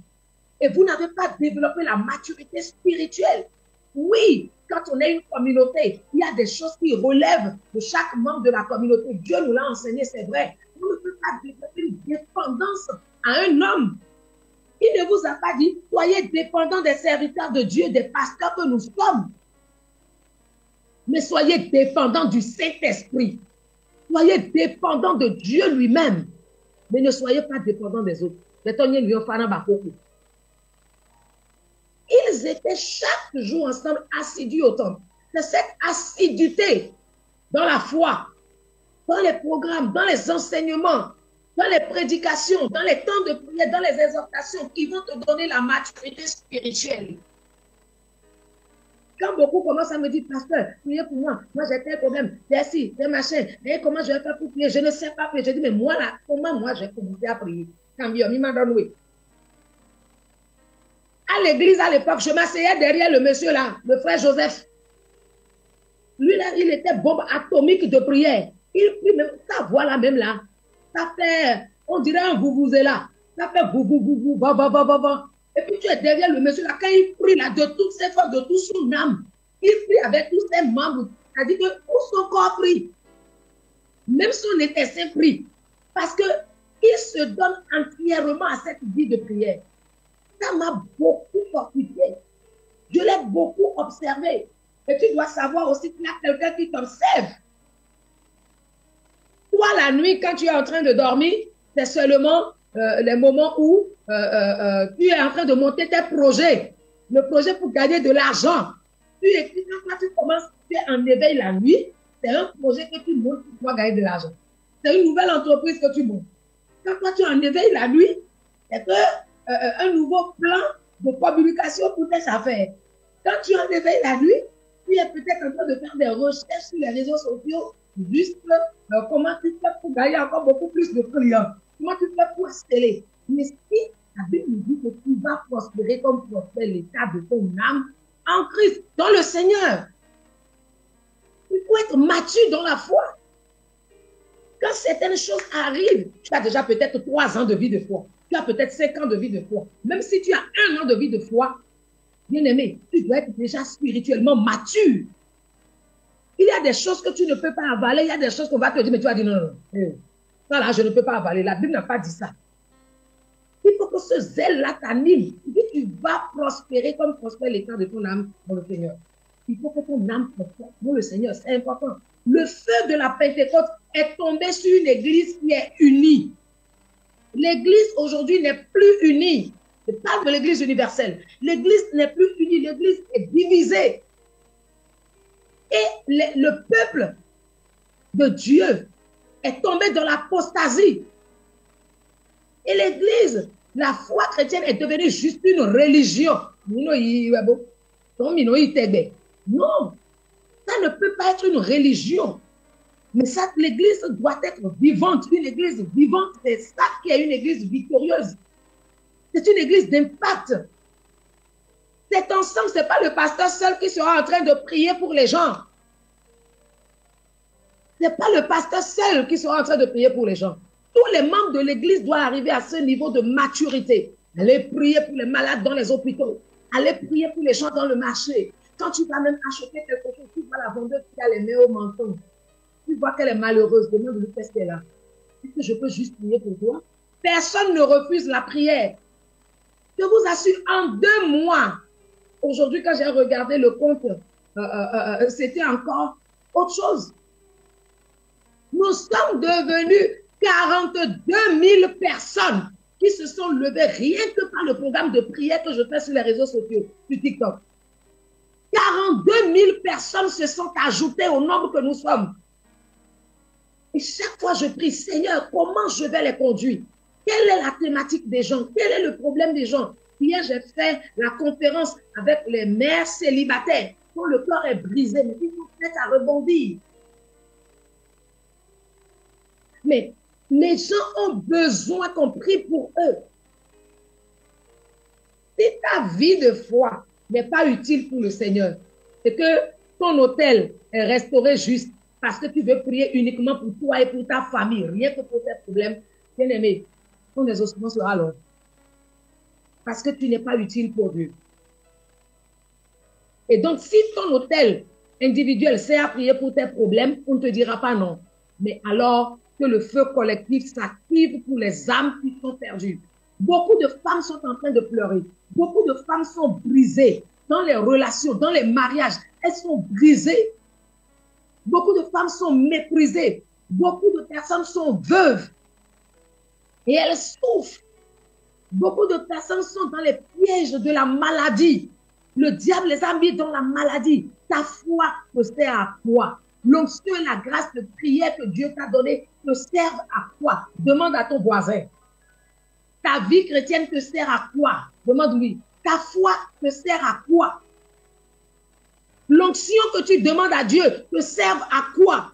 et vous n'avez pas développé la maturité spirituelle. Oui, quand on est une communauté, il y a des choses qui relèvent de chaque membre de la communauté. Dieu nous l'a enseigné, c'est vrai. On ne peut pas développer une dépendance à un homme. Il ne vous a pas dit, soyez dépendants des serviteurs de Dieu, des pasteurs que nous sommes. Mais soyez dépendants du Saint-Esprit. Soyez dépendants de Dieu lui-même. Mais ne soyez pas dépendants des autres. Ils étaient chaque jour ensemble assidus au temple. C'est cette assiduité dans la foi, dans les programmes, dans les enseignements, dans les prédications, dans les temps de prière, dans les exhortations qui vont te donner la maturité spirituelle. Quand beaucoup commencent à me dire, pasteur, priez pour moi, moi j'ai tel problème, c'est ci, c'est machin, mais comment je vais faire pour prier? Je ne sais pas prier. Je dis, mais moi là, comment moi je vais commencer à prier? Quand il m'a donné. À l'église à l'époque, je m'asseyais derrière le monsieur là, le frère Joseph. Lui là, il était bombe atomique de prière. Il prie même, ta voix là même là. Ça fait, on dirait un vous-vous-est là. Ça fait vous-vous-vous-vous, va. Et puis tu es derrière le monsieur là, quand il prie là, de toutes ses forces, de toute son âme, il prie avec tous ses membres. C'est-à-dire que tout son corps prie. Même son intestin prie. Parce qu'il se donne entièrement à cette vie de prière. Ça m'a beaucoup fortifié. Je l'ai beaucoup observé. Et tu dois savoir aussi qu'il y a quelqu'un qui t'observe. Toi, la nuit, quand tu es en train de dormir, c'est seulement les moments où tu es en train de monter tes projets. Le projet pour gagner de l'argent. Tu écris, quand tu commences, tu es en éveil la nuit, c'est un projet que tu montes pour pouvoir gagner de l'argent. C'est une nouvelle entreprise que tu montes. Quand toi, tu es en éveil la nuit, c'est un nouveau plan de communication pour tes affaires. Quand tu es en éveil la nuit, tu es peut-être en train de faire des recherches sur les réseaux sociaux, juste comment tu fais pour gagner encore beaucoup plus de clients. Comment tu fais pour sceller. Mais si la Bible nous dit que tu vas prospérer comme prospère l'état de ton âme en Christ, dans le Seigneur. Il faut être mature dans la foi. Quand certaines choses arrivent, tu as déjà peut-être 3 ans de vie de foi. Tu as peut-être 5 ans de vie de foi. Même si tu as 1 an de vie de foi, bien aimé, tu dois être déjà spirituellement mature. Il y a des choses que tu ne peux pas avaler, il y a des choses qu'on va te dire, mais tu vas dire non. Ça là, je ne peux pas avaler. La Bible n'a pas dit ça. Il faut que ce zèle-là t'anime. Tu vas prospérer comme prospère l'état de ton âme dans le Seigneur. Il faut que ton âme prospère pour le Seigneur. C'est important. Le feu de la Pentecôte est tombé sur une église qui est unie. L'église aujourd'hui n'est plus unie. Je parle de l'église universelle. L'église n'est plus unie. L'église est divisée. Et le peuple de Dieu est tombé dans l'apostasie. Et l'église, la foi chrétienne est devenue juste une religion. Non, ça ne peut pas être une religion. Mais ça, l'église doit être vivante. Une église vivante, c'est ça qui est une église victorieuse. C'est une église d'impact. C'est ensemble, ce n'est pas le pasteur seul qui sera en train de prier pour les gens. Ce n'est pas le pasteur seul qui sera en train de prier pour les gens. Tous les membres de l'église doivent arriver à ce niveau de maturité. Aller prier pour les malades dans les hôpitaux. Aller prier pour les gens dans le marché. Quand tu vas même acheter quelque chose, tu vois la vendeuse qui a les mains au menton. Tu vois qu'elle est malheureuse. Demande-lui qu'est-ce qu'elle a. Est-ce que je peux juste prier pour toi? Personne ne refuse la prière. Je vous assure, en 2 mois, aujourd'hui, quand j'ai regardé le compte, c'était encore autre chose. Nous sommes devenus 42 000 personnes qui se sont levées rien que par le programme de prière que je fais sur les réseaux sociaux, sur TikTok. 42 000 personnes se sont ajoutées au nombre que nous sommes. Et chaque fois, je prie, Seigneur, comment je vais les conduire? Quelle est la thématique des gens? Quel est le problème des gens? Hier, j'ai fait la conférence avec les mères célibataires dont le cœur est brisé, mais qui sont prêtes à rebondir. Mais les gens ont besoin qu'on prie pour eux. Si ta vie de foi n'est pas utile pour le Seigneur, et que ton hôtel est restauré juste parce que tu veux prier uniquement pour toi et pour ta famille, rien que pour tes problèmes, bien aimé, ton exaucement sera long. Parce que tu n'es pas utile pour Dieu. Et donc, si ton hôtel individuel sert à prier pour tes problèmes, on ne te dira pas non. Mais alors que le feu collectif s'active pour les âmes qui sont perdues. Beaucoup de femmes sont en train de pleurer. Beaucoup de femmes sont brisées dans les relations, dans les mariages. Elles sont brisées. Beaucoup de femmes sont méprisées. Beaucoup de personnes sont veuves. Et elles souffrent. Beaucoup de personnes sont dans les pièges de la maladie. Le diable les a mis dans la maladie. Ta foi te sert à quoi? L'onction et la grâce de prière que Dieu t'a donnée te servent à quoi? Demande à ton voisin. Ta vie chrétienne te sert à quoi? Demande-lui. Ta foi te sert à quoi? L'onction que tu demandes à Dieu te sert à quoi?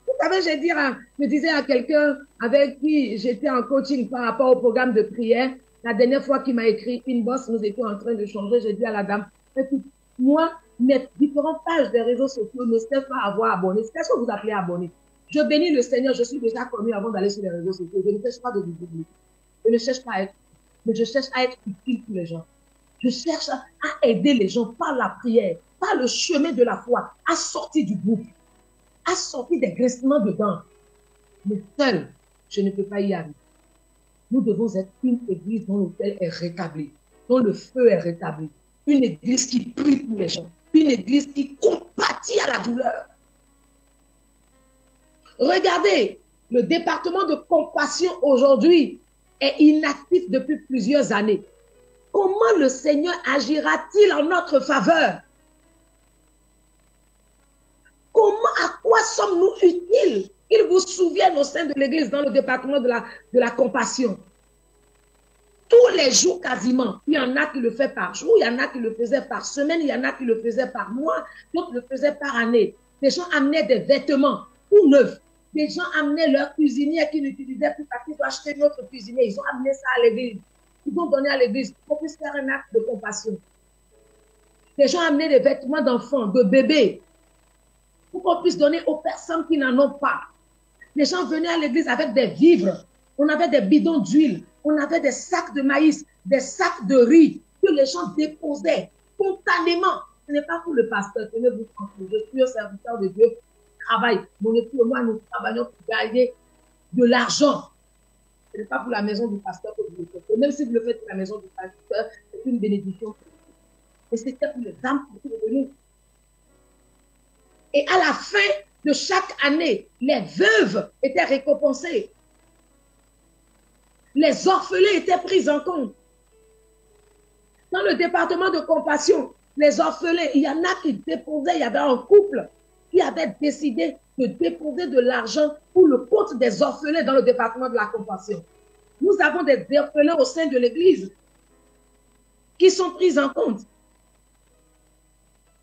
Vous savez, je disais à quelqu'un avec qui j'étais en coaching par rapport au programme de prière, la dernière fois qu'il m'a écrit inbox, nous étions en train de changer, j'ai dit à la dame, écoute, moi, mes différentes pages des réseaux sociaux ne servent pas à avoir abonné. Qu'est-ce que vous appelez abonné? Je bénis le Seigneur, je suis déjà connu avant d'aller sur les réseaux sociaux. Je ne cherche pas de visibilité. Je ne cherche pas à être, mais je cherche à être utile pour les gens. Je cherche à aider les gens par la prière, par le chemin de la foi, à sortir du groupe, à sortir des graissements dedans. Mais seul, je ne peux pas y arriver. Nous devons être une église dont l'autel est rétabli, dont le feu est rétabli. Une église qui prie pour les gens. Une église qui compatit à la douleur. Regardez, le département de compassion aujourd'hui est inactif depuis plusieurs années. Comment le Seigneur agira-t-il en notre faveur? À quoi sommes-nous utiles? Ils vous souviennent au sein de l'église dans le département de la compassion. Tous les jours quasiment, il y en a qui le font par jour, il y en a qui le faisaient par semaine, il y en a qui le faisaient par mois, d'autres le faisaient par année. Des gens amenaient des vêtements tout neufs. Des gens amenaient leur cuisinier qui n'utilisait plus parce qu'ils doivent acheter notre cuisinier. Ils ont amené ça à l'église. Ils ont donné à l'église pour qu'on puisse faire un acte de compassion. Des gens amenaient des vêtements d'enfants, de bébés, pour qu'on puisse donner aux personnes qui n'en ont pas. Les gens venaient à l'église avec des vivres. On avait des bidons d'huile. On avait des sacs de maïs, des sacs de riz que les gens déposaient spontanément. Ce n'est pas pour le pasteur. Tenez-vous tranquille. Je suis un serviteur de Dieu. Je travaille. Mon époux et moi, nous travaillons pour gagner de l'argent. Ce n'est pas pour la maison du pasteur que vous le faites. Même si vous le faites pour la maison du pasteur, c'est une bénédiction. Et c'était pour les âmes qui étaient venues. Et à la fin de chaque année, les veuves étaient récompensées. Les orphelins étaient pris en compte. Dans le département de compassion, les orphelins, il y en a qui déposaient, il y avait un couple qui avait décidé de déposer de l'argent pour le compte des orphelins dans le département de la compassion. Nous avons des orphelins au sein de l'église qui sont pris en compte.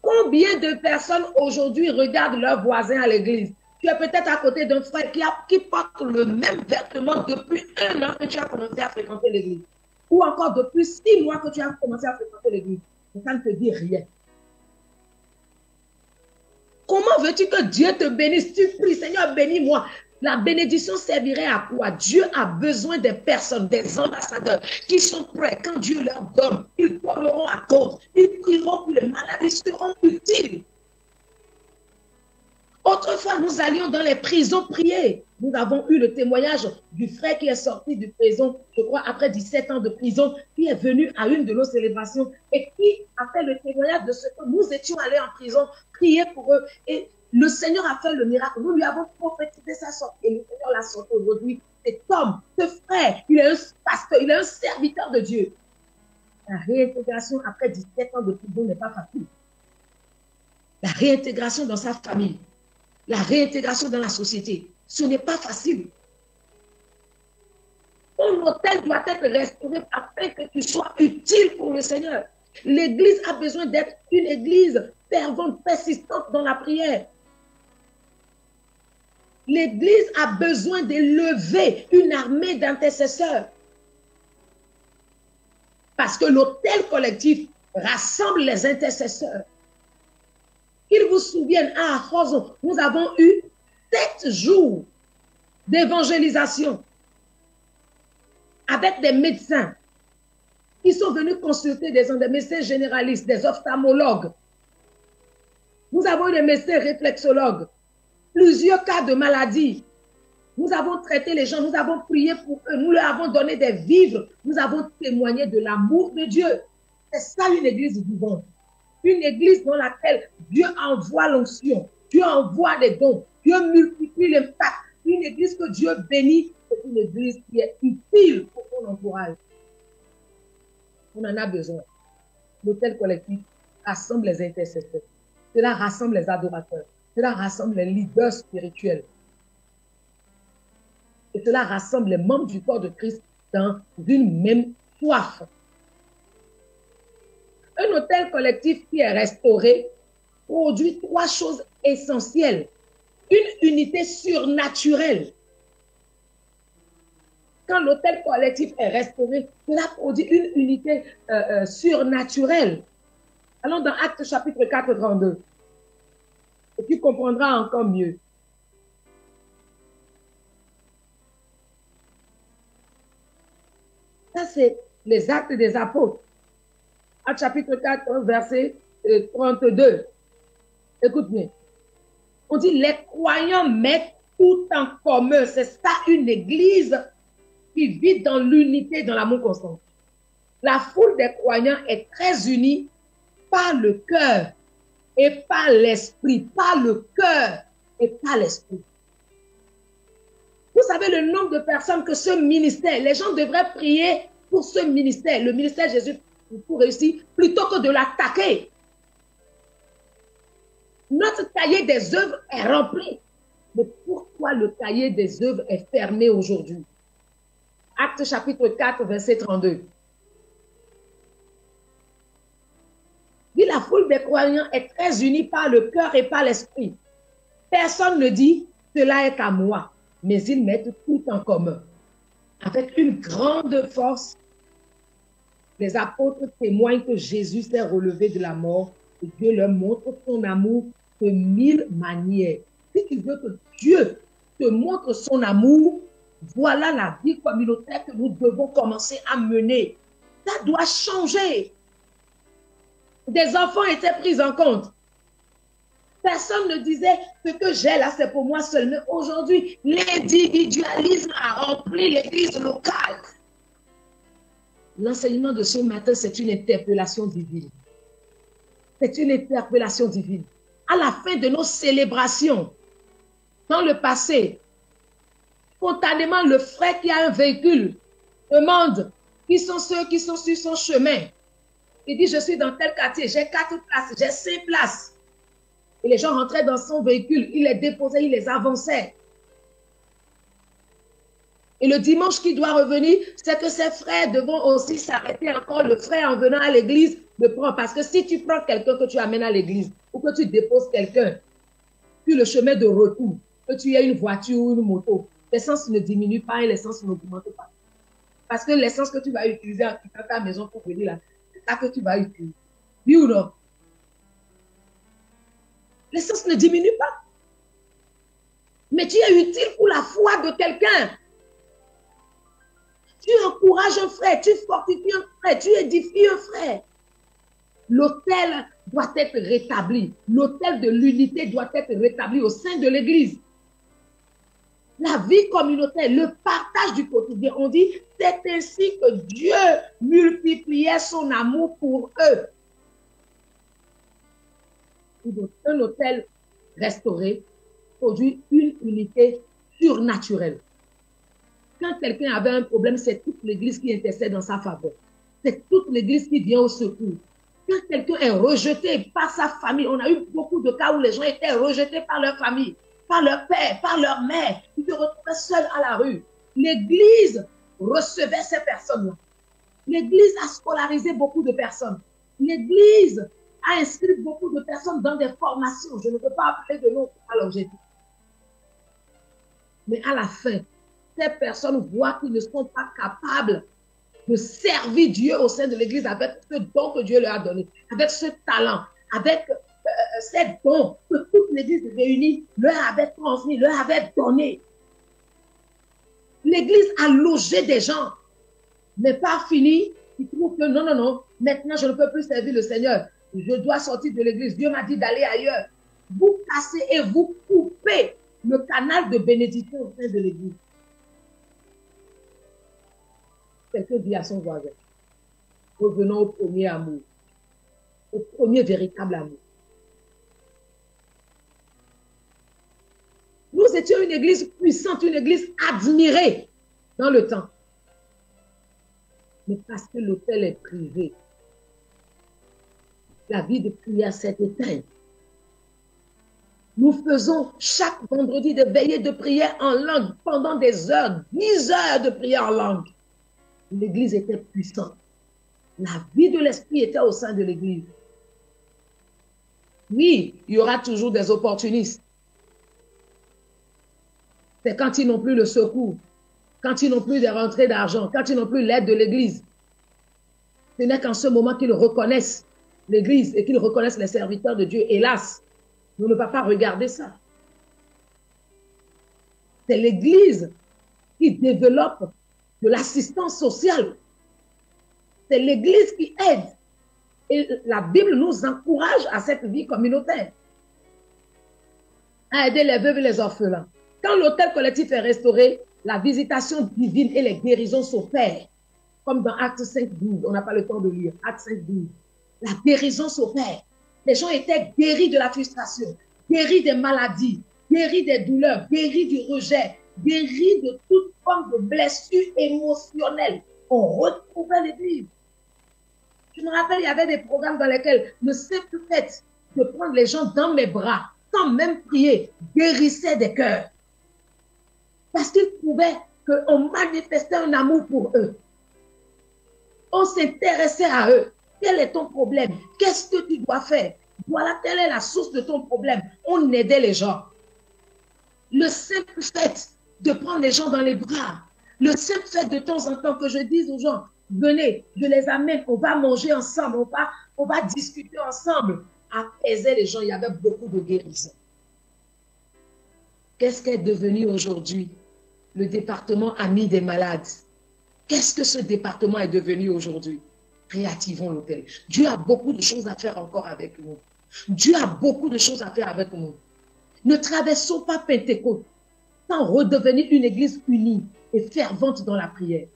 Combien de personnes aujourd'hui regardent leurs voisins à l'église? Tu es peut-être à côté d'un frère qui porte le même vêtement depuis 1 an que tu as commencé à fréquenter l'église. Ou encore depuis 6 mois que tu as commencé à fréquenter l'église. Mais ça ne te dit rien. Comment veux-tu que Dieu te bénisse? Tu pries, Seigneur, bénis-moi. La bénédiction servirait à quoi? Dieu a besoin des personnes, des ambassadeurs qui sont prêts. Quand Dieu leur donne, ils parleront à cause. Ils prieront pour les malades, ils seront utiles. Autrefois, nous allions dans les prisons prier. Nous avons eu le témoignage du frère qui est sorti de prison, je crois, après 17 ans de prison, qui est venu à une de nos célébrations et qui a fait le témoignage de ce que nous étions allés en prison, prier pour eux. Et le Seigneur a fait le miracle. Nous lui avons prophétisé sa sortie. Et le Seigneur l'a sorti aujourd'hui. Cet homme, ce frère, il est un pasteur, il est un serviteur de Dieu. La réintégration après 17 ans de prison n'est pas facile. La réintégration dans sa famille, la réintégration dans la société, ce n'est pas facile. Ton hôtel doit être restauré afin que tu sois utile pour le Seigneur. L'Église a besoin d'être une Église fervente, persistante dans la prière. L'Église a besoin d'élever une armée d'intercesseurs. Parce que l'autel collectif rassemble les intercesseurs. Qu'ils vous souviennent, à Roson, nous avons eu 7 jours d'évangélisation avec des médecins qui sont venus consulter des médecins généralistes, des ophtalmologues. Nous avons eu des médecins réflexologues, plusieurs cas de maladies. Nous avons traité les gens, nous avons prié pour eux, nous leur avons donné des vivres, nous avons témoigné de l'amour de Dieu. C'est ça une église vivante. Une église dans laquelle Dieu envoie l'onction, Dieu envoie les dons, Dieu multiplie l'impact. Une église que Dieu bénit, c'est une église qui est utile pour son entourage. On en a besoin. L'autel collectif rassemble les intercesseurs. Cela rassemble les adorateurs. Cela rassemble les leaders spirituels. Et cela rassemble les membres du corps de Christ dans une même soif. Un autel collectif qui est restauré produit 3 choses essentielles. Une unité surnaturelle. Quand l'autel collectif est restauré, cela produit une unité surnaturelle. Allons dans Actes chapitre 4, 32. Et tu comprendras encore mieux. Ça, c'est les Actes des Apôtres. Actes chapitre 4, verset 32. Écoute-moi. On dit, les croyants mettent tout en commun. C'est ça une église qui vit dans l'unité, dans l'amour constant. La foule des croyants est très unie par le cœur et par l'esprit. Par le cœur et par l'esprit. Vous savez le nombre de personnes que ce ministère, les gens devraient prier pour ce ministère, le ministère Jésus pour réussir, plutôt que de l'attaquer. Notre cahier des œuvres est rempli. Mais pourquoi le cahier des œuvres est fermé aujourd'hui? Actes chapitre 4, verset 32. Dit la foule des croyants est très unie par le cœur et par l'esprit. Personne ne dit cela est à moi, mais ils mettent tout en commun. Avec une grande force, les apôtres témoignent que Jésus s'est relevé de la mort et Dieu leur montre son amour de 1000 manières. Si tu veux que Dieu te montre son amour, voilà la vie communautaire que nous devons commencer à mener. Ça doit changer. Des enfants étaient pris en compte. Personne ne disait ce que j'ai là, c'est pour moi seul. Mais aujourd'hui, l'individualisme a rempli l'église locale. L'enseignement de ce matin, c'est une interpellation divine. C'est une interpellation divine. À la fin de nos célébrations, dans le passé, spontanément, le frère qui a un véhicule demande qui sont ceux qui sont sur son chemin. Il dit, je suis dans tel quartier, j'ai 4 places, j'ai 5 places. Et les gens rentraient dans son véhicule, il les déposait, il les avançait. Et le dimanche qui doit revenir, c'est que ses frères devront aussi s'arrêter encore. Le frère, en venant à l'église, le prend. Parce que si tu prends quelqu'un que tu amènes à l'église ou que tu déposes quelqu'un sur le chemin de retour, que tu aies une voiture ou une moto, l'essence ne diminue pas et l'essence n'augmente pas. Parce que l'essence que tu vas utiliser en quittant ta maison pour venir là, c'est ça que tu vas utiliser. Oui ou non? L'essence ne diminue pas. Mais tu es utile pour la foi de quelqu'un. Tu encourages un frère, tu fortifies un frère, tu édifies un frère. L'autel doit être rétabli. L'autel de l'unité doit être rétabli au sein de l'église. La vie communautaire, le partage du quotidien, on dit, c'est ainsi que Dieu multipliait son amour pour eux. Un autel restauré produit une unité surnaturelle. Quand quelqu'un avait un problème, c'est toute l'église qui intercède dans sa faveur. C'est toute l'église qui vient au secours. Quand quelqu'un est rejeté par sa famille, on a eu beaucoup de cas où les gens étaient rejetés par leur famille, par leur père, par leur mère. Ils se retrouvaient seuls à la rue. L'église recevait ces personnes-là. L'église a scolarisé beaucoup de personnes. L'église a inscrit beaucoup de personnes dans des formations. Je ne peux pas appeler de nom à l'objectif. Mais à la fin, ces personnes voient qu'ils ne sont pas capables de servir Dieu au sein de l'Église avec ce don que Dieu leur a donné, avec ce talent, avec ces dons que toute l'Église réunie leur avait transmis, leur avait donné. L'Église a logé des gens, mais pas fini. Ils trouvent que non, non, non, maintenant je ne peux plus servir le Seigneur. Je dois sortir de l'Église. Dieu m'a dit d'aller ailleurs. Vous cassez et vous coupez le canal de bénédiction au sein de l'Église. Quelqu'un dit à son voisin, revenons au premier amour, au premier véritable amour. Nous étions une église puissante, une église admirée dans le temps. Mais parce que l'autel est privé, la vie de prière s'est éteinte. Nous faisons chaque vendredi des veillées de prière en langue pendant des heures, 10 heures de prière en langue. L'église était puissante. La vie de l'esprit était au sein de l'église. Oui, il y aura toujours des opportunistes. C'est quand ils n'ont plus le secours, quand ils n'ont plus des rentrées d'argent, quand ils n'ont plus l'aide de l'église. Ce n'est qu'en ce moment qu'ils reconnaissent l'église et qu'ils reconnaissent les serviteurs de Dieu. Hélas, nous ne pouvons pas regarder ça. C'est l'église qui développe de l'assistance sociale. C'est l'église qui aide. Et la Bible nous encourage à cette vie communautaire, à aider les veuves et les orphelins. Quand l'autel collectif est restauré, la visitation divine et les guérisons s'opèrent. Comme dans Actes 5:12, on n'a pas le temps de lire. Actes 5:12. La guérison s'opère. Les gens étaient guéris de la frustration, guéris des maladies, guéris des douleurs, guéris du rejet, guéris de toute forme de blessure émotionnelle. On retrouvait l'église. Je me rappelle, il y avait des programmes dans lesquels le simple fait de prendre les gens dans mes bras, sans même prier, guérissait des cœurs. Parce qu'ils trouvaient qu'on manifestait un amour pour eux. On s'intéressait à eux. Quel est ton problème? Qu'est-ce que tu dois faire? Voilà, telle est la source de ton problème. On aidait les gens. Le simple fait de prendre les gens dans les bras, le simple fait de temps en temps que je dise aux gens, venez, je les amène, on va manger ensemble, on va discuter ensemble, apaisait les gens. Il y avait beaucoup de guérison. Qu'est-ce qu'est devenu aujourd'hui le département ami des malades? Qu'est-ce que ce département est devenu aujourd'hui? Réactivons l'autel. Dieu a beaucoup de choses à faire encore avec nous. Dieu a beaucoup de choses à faire avec nous. Ne traversons pas Pentecôte sans redevenir une église unie et fervente dans la prière.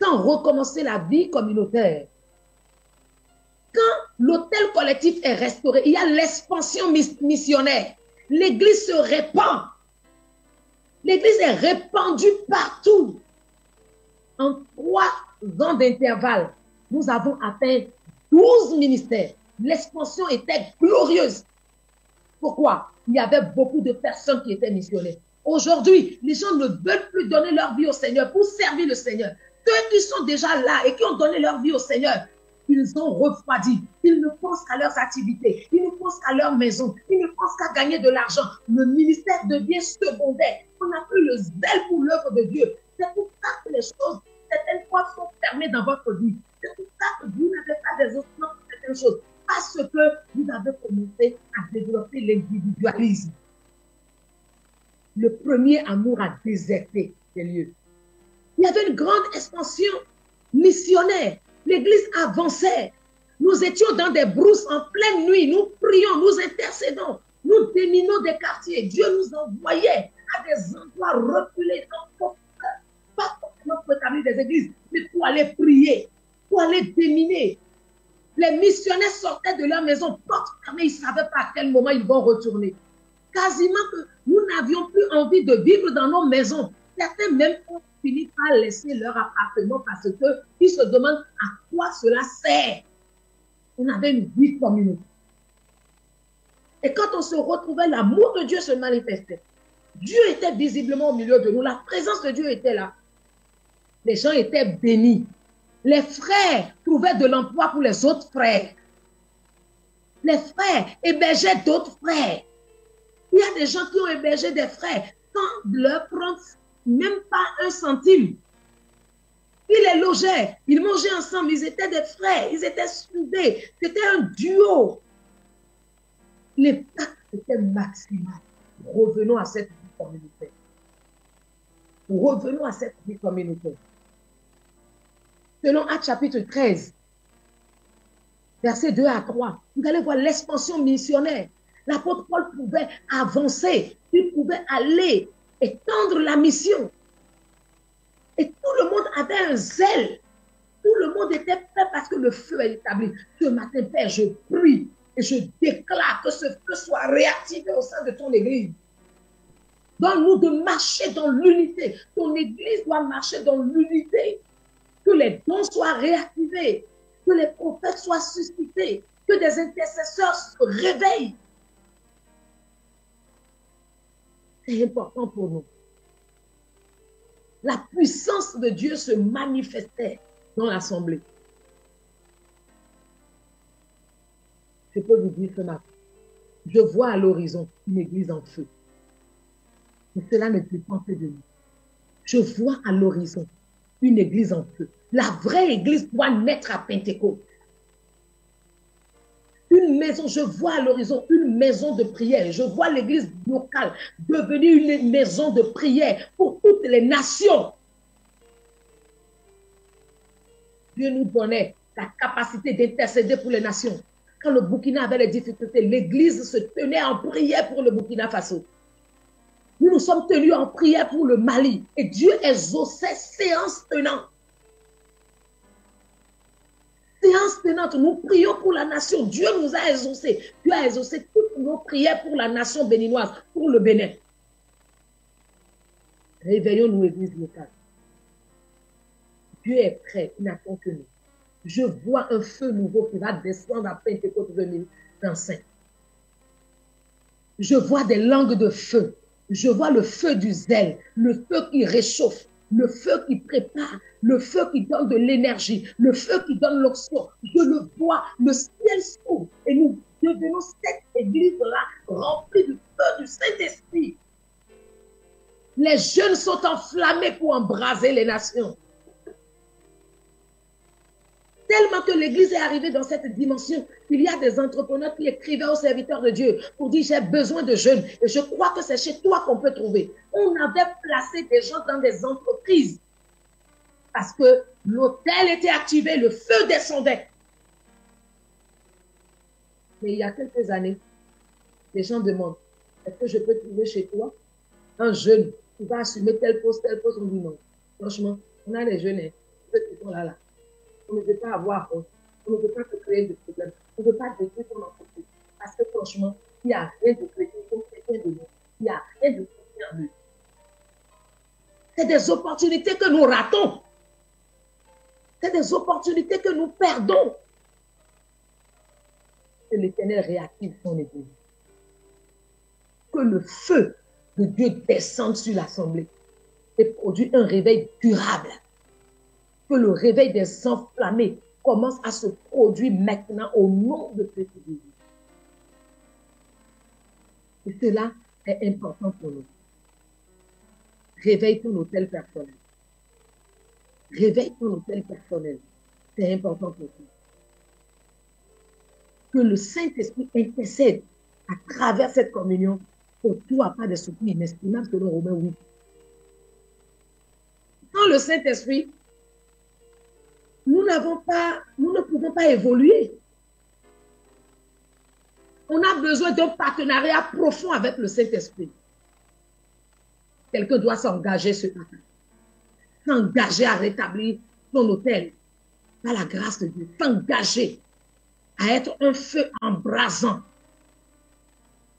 Sans recommencer la vie communautaire. Quand l'autel collectif est restauré, il y a l'expansion missionnaire. L'église se répand. L'église est répandue partout. En 3 ans d'intervalle, nous avons atteint 12 ministères. L'expansion était glorieuse. Pourquoi? Il y avait beaucoup de personnes qui étaient missionnaires. Aujourd'hui, les gens ne veulent plus donner leur vie au Seigneur pour servir le Seigneur. Ceux qui sont déjà là et qui ont donné leur vie au Seigneur, ils ont refroidi. Ils ne pensent qu'à leurs activités. Ils ne pensent qu'à leur maison. Ils ne pensent qu'à gagner de l'argent. Le ministère devient secondaire. On n'a plus le zèle pour l'œuvre de Dieu. C'est pour ça que les choses, certaines fois, sont fermées dans votre vie. C'est pour ça que vous n'avez pas des ossements pour certaines choses. Parce que vous avez commencé à développer l'individualisme. Le premier amour a déserté ces lieux. Il y avait une grande expansion missionnaire. L'église avançait. Nous étions dans des brousses en pleine nuit. Nous prions, nous intercédons. Nous déminons des quartiers. Dieu nous envoyait à des endroits reculés, pas forcément pour établir des églises, mais pour aller prier, pour aller déminer. Les missionnaires sortaient de leur maison, porte fermée, ils ne savaient pas à quel moment ils vont retourner. Quasiment que nous n'avions plus envie de vivre dans nos maisons. Certains même ont fini par laisser leur appartement parce qu'ils se demandent à quoi cela sert. On avait une vie commune. Et quand on se retrouvait, l'amour de Dieu se manifestait. Dieu était visiblement au milieu de nous. La présence de Dieu était là. Les gens étaient bénis. Les frères trouvaient de l'emploi pour les autres frères. Les frères hébergeaient d'autres frères. Il y a des gens qui ont hébergé des frères. sans leur prendre même pas un centime. Ils les logeaient, ils mangeaient ensemble, ils étaient des frères, ils étaient soudés, c'était un duo. L'impact était maximal. Revenons à cette vie communautaire. Revenons à cette vie communautaire. Selon Actes chapitre 13, versets 2 à 3, vous allez voir l'expansion missionnaire. L'apôtre Paul pouvait avancer, il pouvait aller étendre la mission. Et tout le monde avait un zèle. Tout le monde était prêt parce que le feu est établi. Ce matin, Père, je prie et je déclare que ce feu soit réactivé au sein de ton église. Donne-nous de marcher dans l'unité. Ton église doit marcher dans l'unité. Que les dons soient réactivés. Que les prophètes soient suscités. Que des intercesseurs se réveillent. C'est important pour nous. La puissance de Dieu se manifestait dans l'assemblée. Je peux vous dire ce matin, je vois à l'horizon une église en feu. Mais cela ne dépend que de nous. Je vois à l'horizon une église en feu. La vraie église doit naître à Pentecôte. Une maison, je vois à l'horizon une maison de prière. Je vois l'église locale devenir une maison de prière pour toutes les nations. Dieu nous donnait la capacité d'intercéder pour les nations. Quand le Burkina avait des difficultés, l'église se tenait en prière pour le Burkina Faso. Nous nous sommes tenus en prière pour le Mali. Et Dieu exauçait séance tenante. Séance tenante, nous prions pour la nation. Dieu nous a exaucés. Dieu a exaucé toutes nos prières pour la nation béninoise, pour le Bénin. Réveillons-nous, église locale. Dieu est prêt, il n'attend que nous. Je vois un feu nouveau qui va descendre à Pentecôte 2025. Je vois des langues de feu. Je vois le feu du zèle, le feu qui réchauffe, le feu qui prépare, le feu qui donne de l'énergie, le feu qui donne l'onction. Je le vois, le ciel s'ouvre et nous devenons cette église-là remplie du feu du Saint-Esprit. Les jeunes sont enflammés pour embraser les nations. Tellement que l'Église est arrivée dans cette dimension, il y a des entrepreneurs qui écrivaient aux serviteurs de Dieu pour dire j'ai besoin de jeunes. Et je crois que c'est chez toi qu'on peut trouver. On avait placé des gens dans des entreprises parce que l'autel était activé, le feu descendait. Mais il y a quelques années, les gens demandent, est-ce que je peux trouver chez toi un jeune qui va assumer tel poste, on dit non. Franchement, on a des jeunes, ceux qui sont là. On ne veut pas avoir honte. On ne veut pas te créer de problème. On ne veut pas détruire ton entreprise. Parce que franchement, il n'y a rien de chrétien comme chrétien de nous. Il n'y a rien de chrétien en nous. C'est des opportunités que nous ratons. C'est des opportunités que nous perdons. Que l'Éternel réactive son église. Que le feu de Dieu descende sur l'assemblée et produise un réveil durable. Que le réveil des enflammés commence à se produire maintenant au nom de Jésus. Et cela est important pour nous. Réveille ton hôtel personnel. Réveille ton hôtel personnel. C'est important pour nous. Que le Saint-Esprit intercède à travers cette communion pour toi, pas de soutien inestimable selon Romains 8. Sans le Saint-Esprit, nous ne pouvons pas évoluer. On a besoin d'un partenariat profond avec le Saint-Esprit. Quelqu'un doit s'engager ce matin. S'engager à rétablir son hôtel par la grâce de Dieu. S'engager à être un feu embrasant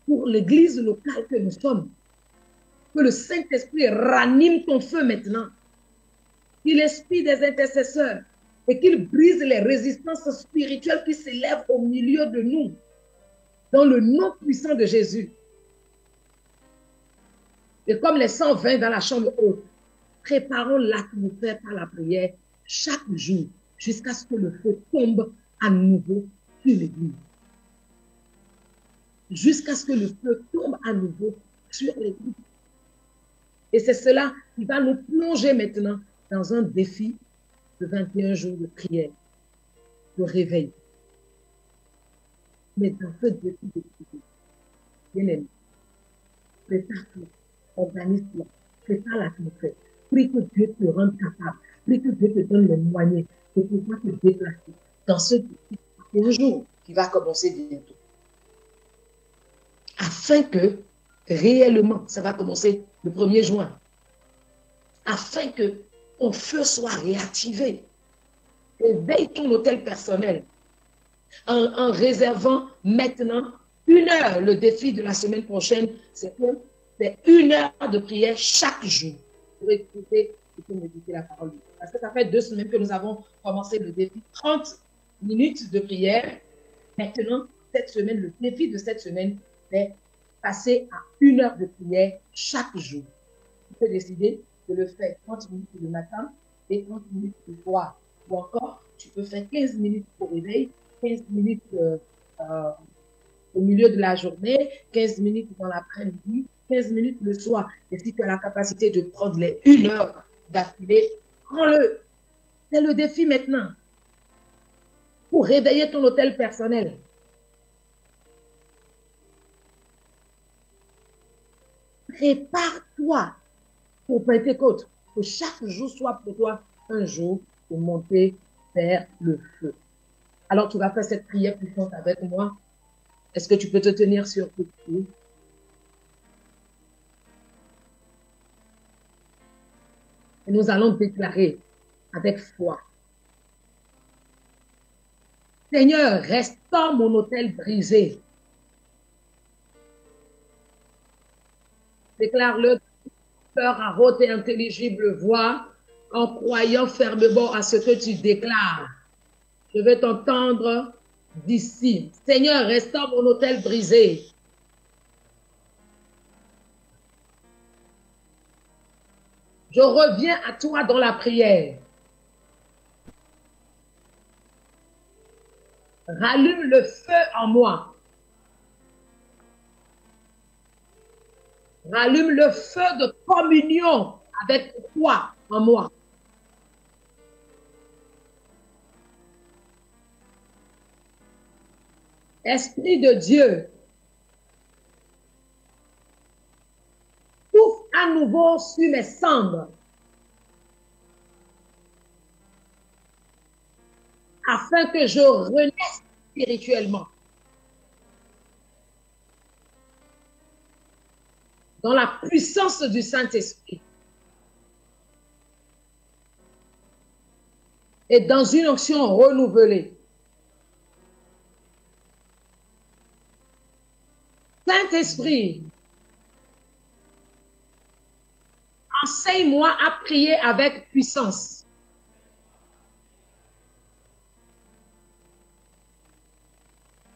pour l'église locale que nous sommes. Que le Saint-Esprit ranime ton feu maintenant. Qu'il inspire des intercesseurs et qu'il brise les résistances spirituelles qui s'élèvent au milieu de nous, dans le nom puissant de Jésus. Et comme les 120 dans la chambre haute, préparons l'atmosphère par la prière chaque jour, jusqu'à ce que le feu tombe à nouveau sur l'église. Jusqu'à ce que le feu tombe à nouveau sur l'église. Et c'est cela qui va nous plonger maintenant dans un défi de 21 jours de prière, de réveil. Mais dans ce défi de prière, bien aimé, prépare-toi, organise-toi, prépare l'atmosphère. Prie que Dieu te rende capable. Prie que Dieu te donne les moyens de pouvoir te déplacer dans ce défi de 21 jours qui va commencer bientôt. Afin que, réellement, ça va commencer le 1er juin, afin que ton feu soit réactivé. Éveille ton hôtel personnel en réservant maintenant 1 heure. Le défi de la semaine prochaine, c'est 1 heure de prière chaque jour pour écouter et pour méditer la parole. Parce que ça fait 2 semaines que nous avons commencé le défi 30 minutes de prière. Maintenant, cette semaine, le défi de cette semaine, c'est passer à 1 heure de prière chaque jour. Tu peux décider de le faire 30 minutes le matin et 30 minutes le soir. Ou encore, tu peux faire 15 minutes pour réveil, 15 minutes au milieu de la journée, 15 minutes dans l'après-midi, 15 minutes le soir. Et si tu as la capacité de prendre les 1 heure d'affilée, prends-le. C'est le défi maintenant. Pour réveiller ton hôtel personnel. Prépare-toi pour Pentecôte. Que chaque jour soit pour toi un jour pour monter vers le feu. Alors, tu vas faire cette prière puissante avec moi. Est-ce que tu peux te tenir sur tes pieds? Et nous allons déclarer avec foi. Seigneur, restaure mon hôtel brisé. Déclare-le cœur à haute et intelligible voix, en croyant fermement à ce que tu déclares. Je vais t'entendre d'ici. Seigneur, restaure mon hôtel brisé. Je reviens à toi dans la prière. Rallume le feu en moi. Rallume le feu de communion avec toi en moi. Esprit de Dieu, souffle à nouveau sur mes cendres, afin que je renaisse spirituellement. Dans la puissance du Saint-Esprit. Et dans une onction renouvelée. Saint-Esprit, enseigne-moi à prier avec puissance.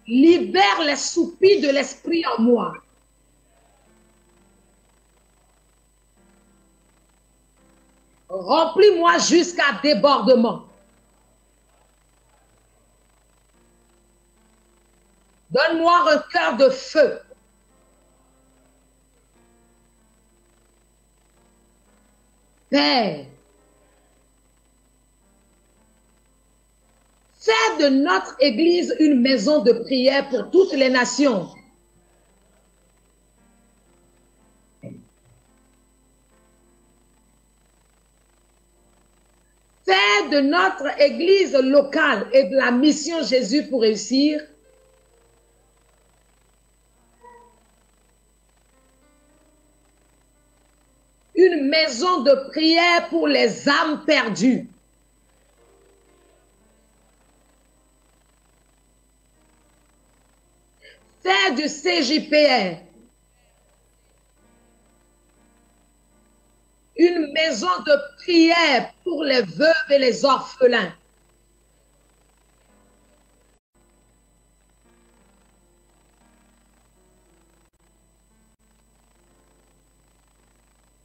Libère les soupirs de l'esprit en moi. Remplis-moi jusqu'à débordement. Donne-moi un cœur de feu. Père, fais de notre Église une maison de prière pour toutes les nations. Fais de notre Église locale et de la mission Jésus pour réussir une maison de prière pour les âmes perdues. Fais du CJPR une maison de prière pour les veuves et les orphelins.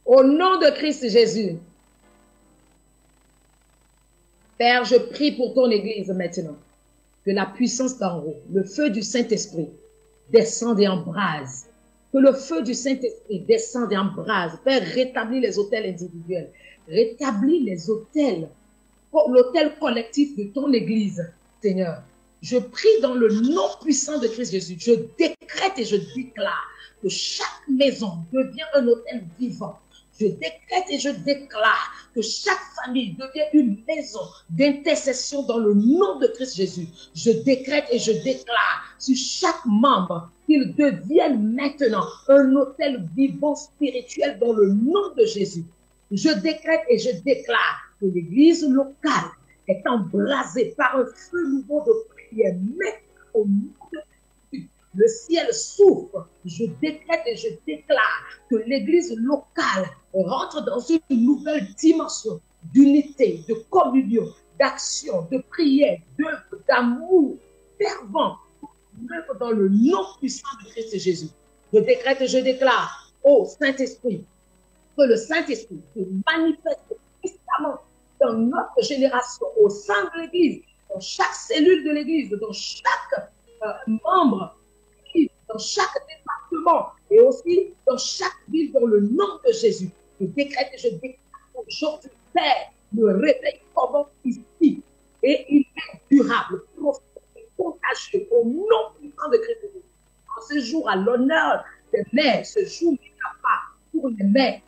Au nom de Christ Jésus, Père, je prie pour ton Église maintenant, que la puissance d'en haut, le feu du Saint-Esprit, descende et embrase Que le feu du Saint-Esprit descende et embrase. Père, rétablis les hôtels individuels. Rétablis les hôtels, l'hôtel collectif de ton Église, Seigneur. Je prie dans le nom puissant de Christ Jésus. Je décrète et je déclare que chaque maison devient un hôtel vivant. Je décrète et je déclare que chaque famille devient une maison d'intercession dans le nom de Christ Jésus. Je décrète et je déclare sur chaque membre qu'il devienne maintenant un hôtel vivant spirituel dans le nom de Jésus. Je décrète et je déclare que l'église locale est embrasée par un feu nouveau de prière. Maintenant, au nom de Jésus, le ciel s'ouvre. Je décrète et je déclare que l'église locale rentre dans une nouvelle dimension d'unité, de communion, d'action, de prière, d'œuvre, d'amour fervent, dans le nom puissant de Christ Jésus. Je décrète et je déclare, ô Saint-Esprit, que le Saint-Esprit se manifeste puissamment dans notre génération, au sein de l'Église, dans chaque cellule de l'Église, dans chaque membre, dans chaque département et aussi dans chaque ville, dans le nom de Jésus. Je décrète et je déclare aujourd'hui, Père, le réveil commence ici et il est durable, profond, contagieux, au nom puissant de Christ. En ce jour, à l'honneur des mères, ce jour n'est pas pour les mères.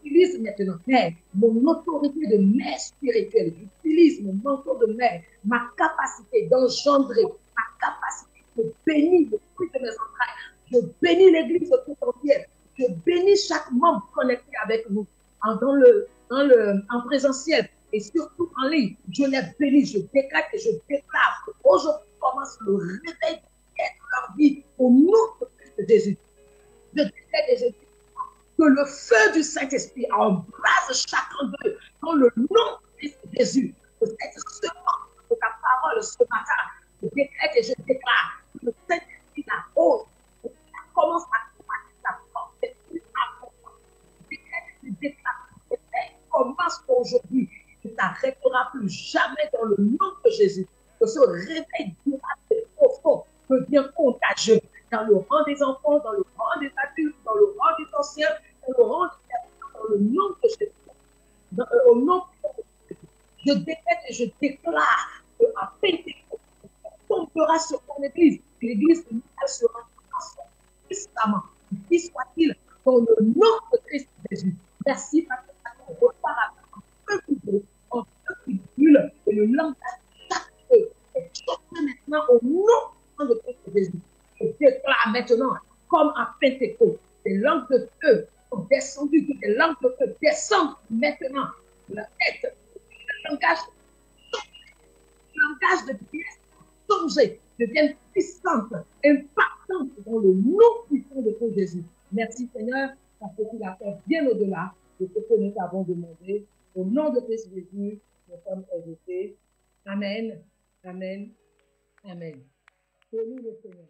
J'utilise maintenant, Père, mon autorité de mère spirituelle. J'utilise mon manteau de mère, ma capacité d'engendrer, ma capacité de bénir le fruit de mes entrailles. Je bénis l'Église tout entière. Je bénis chaque membre connecté avec nous en présentiel et surtout en ligne. Je les bénis, je décrète et je déclare qu'aujourd'hui commence le réveil de leur vie au nom de Christ Jésus. Je décrète et je déclare que le feu du Saint-Esprit embrase chacun d'eux dans le nom de Christ Jésus. Que cette semence de ta parole ce matin, je décrète et je déclare que le Saint-Esprit la hausse, que ça commence à combattre sa force, c'est plus important. Je décrète et je déclare que ça commence aujourd'hui, que ça n'arrêtera plus jamais dans le nom de Jésus. Que ce réveil durable et profond devient contagieux dans le rang des enfants, dans le rang des adultes, dans le rang des anciens, dans le rang des personnes, dans le nom de Jésus. Au nom de Jésus, je décrète et je déclare qu'à Pentecôte, on tombera sur ton église, l'église locale sera puissamment. Qui soit-il dans le nom de Christ Jésus. Merci parce que ça repart en feu nouveau, en feu qui brûle, et le langage de chaque feu est chauffé maintenant au nom de Christ Jésus. Je déclare maintenant, comme à Pentecôte, des langues de feu sont descendues, que des langues de feu descendent maintenant la tête, le langage de pièces changées, deviennent puissantes, impactantes dans le nom puissant de Christ Jésus. Merci Seigneur, parce que tu l'as fait bien au-delà de ce que nous avons demandé. Au nom de Christ Jésus, nous sommes exaucés. Amen, amen, amen. Bénis le Seigneur.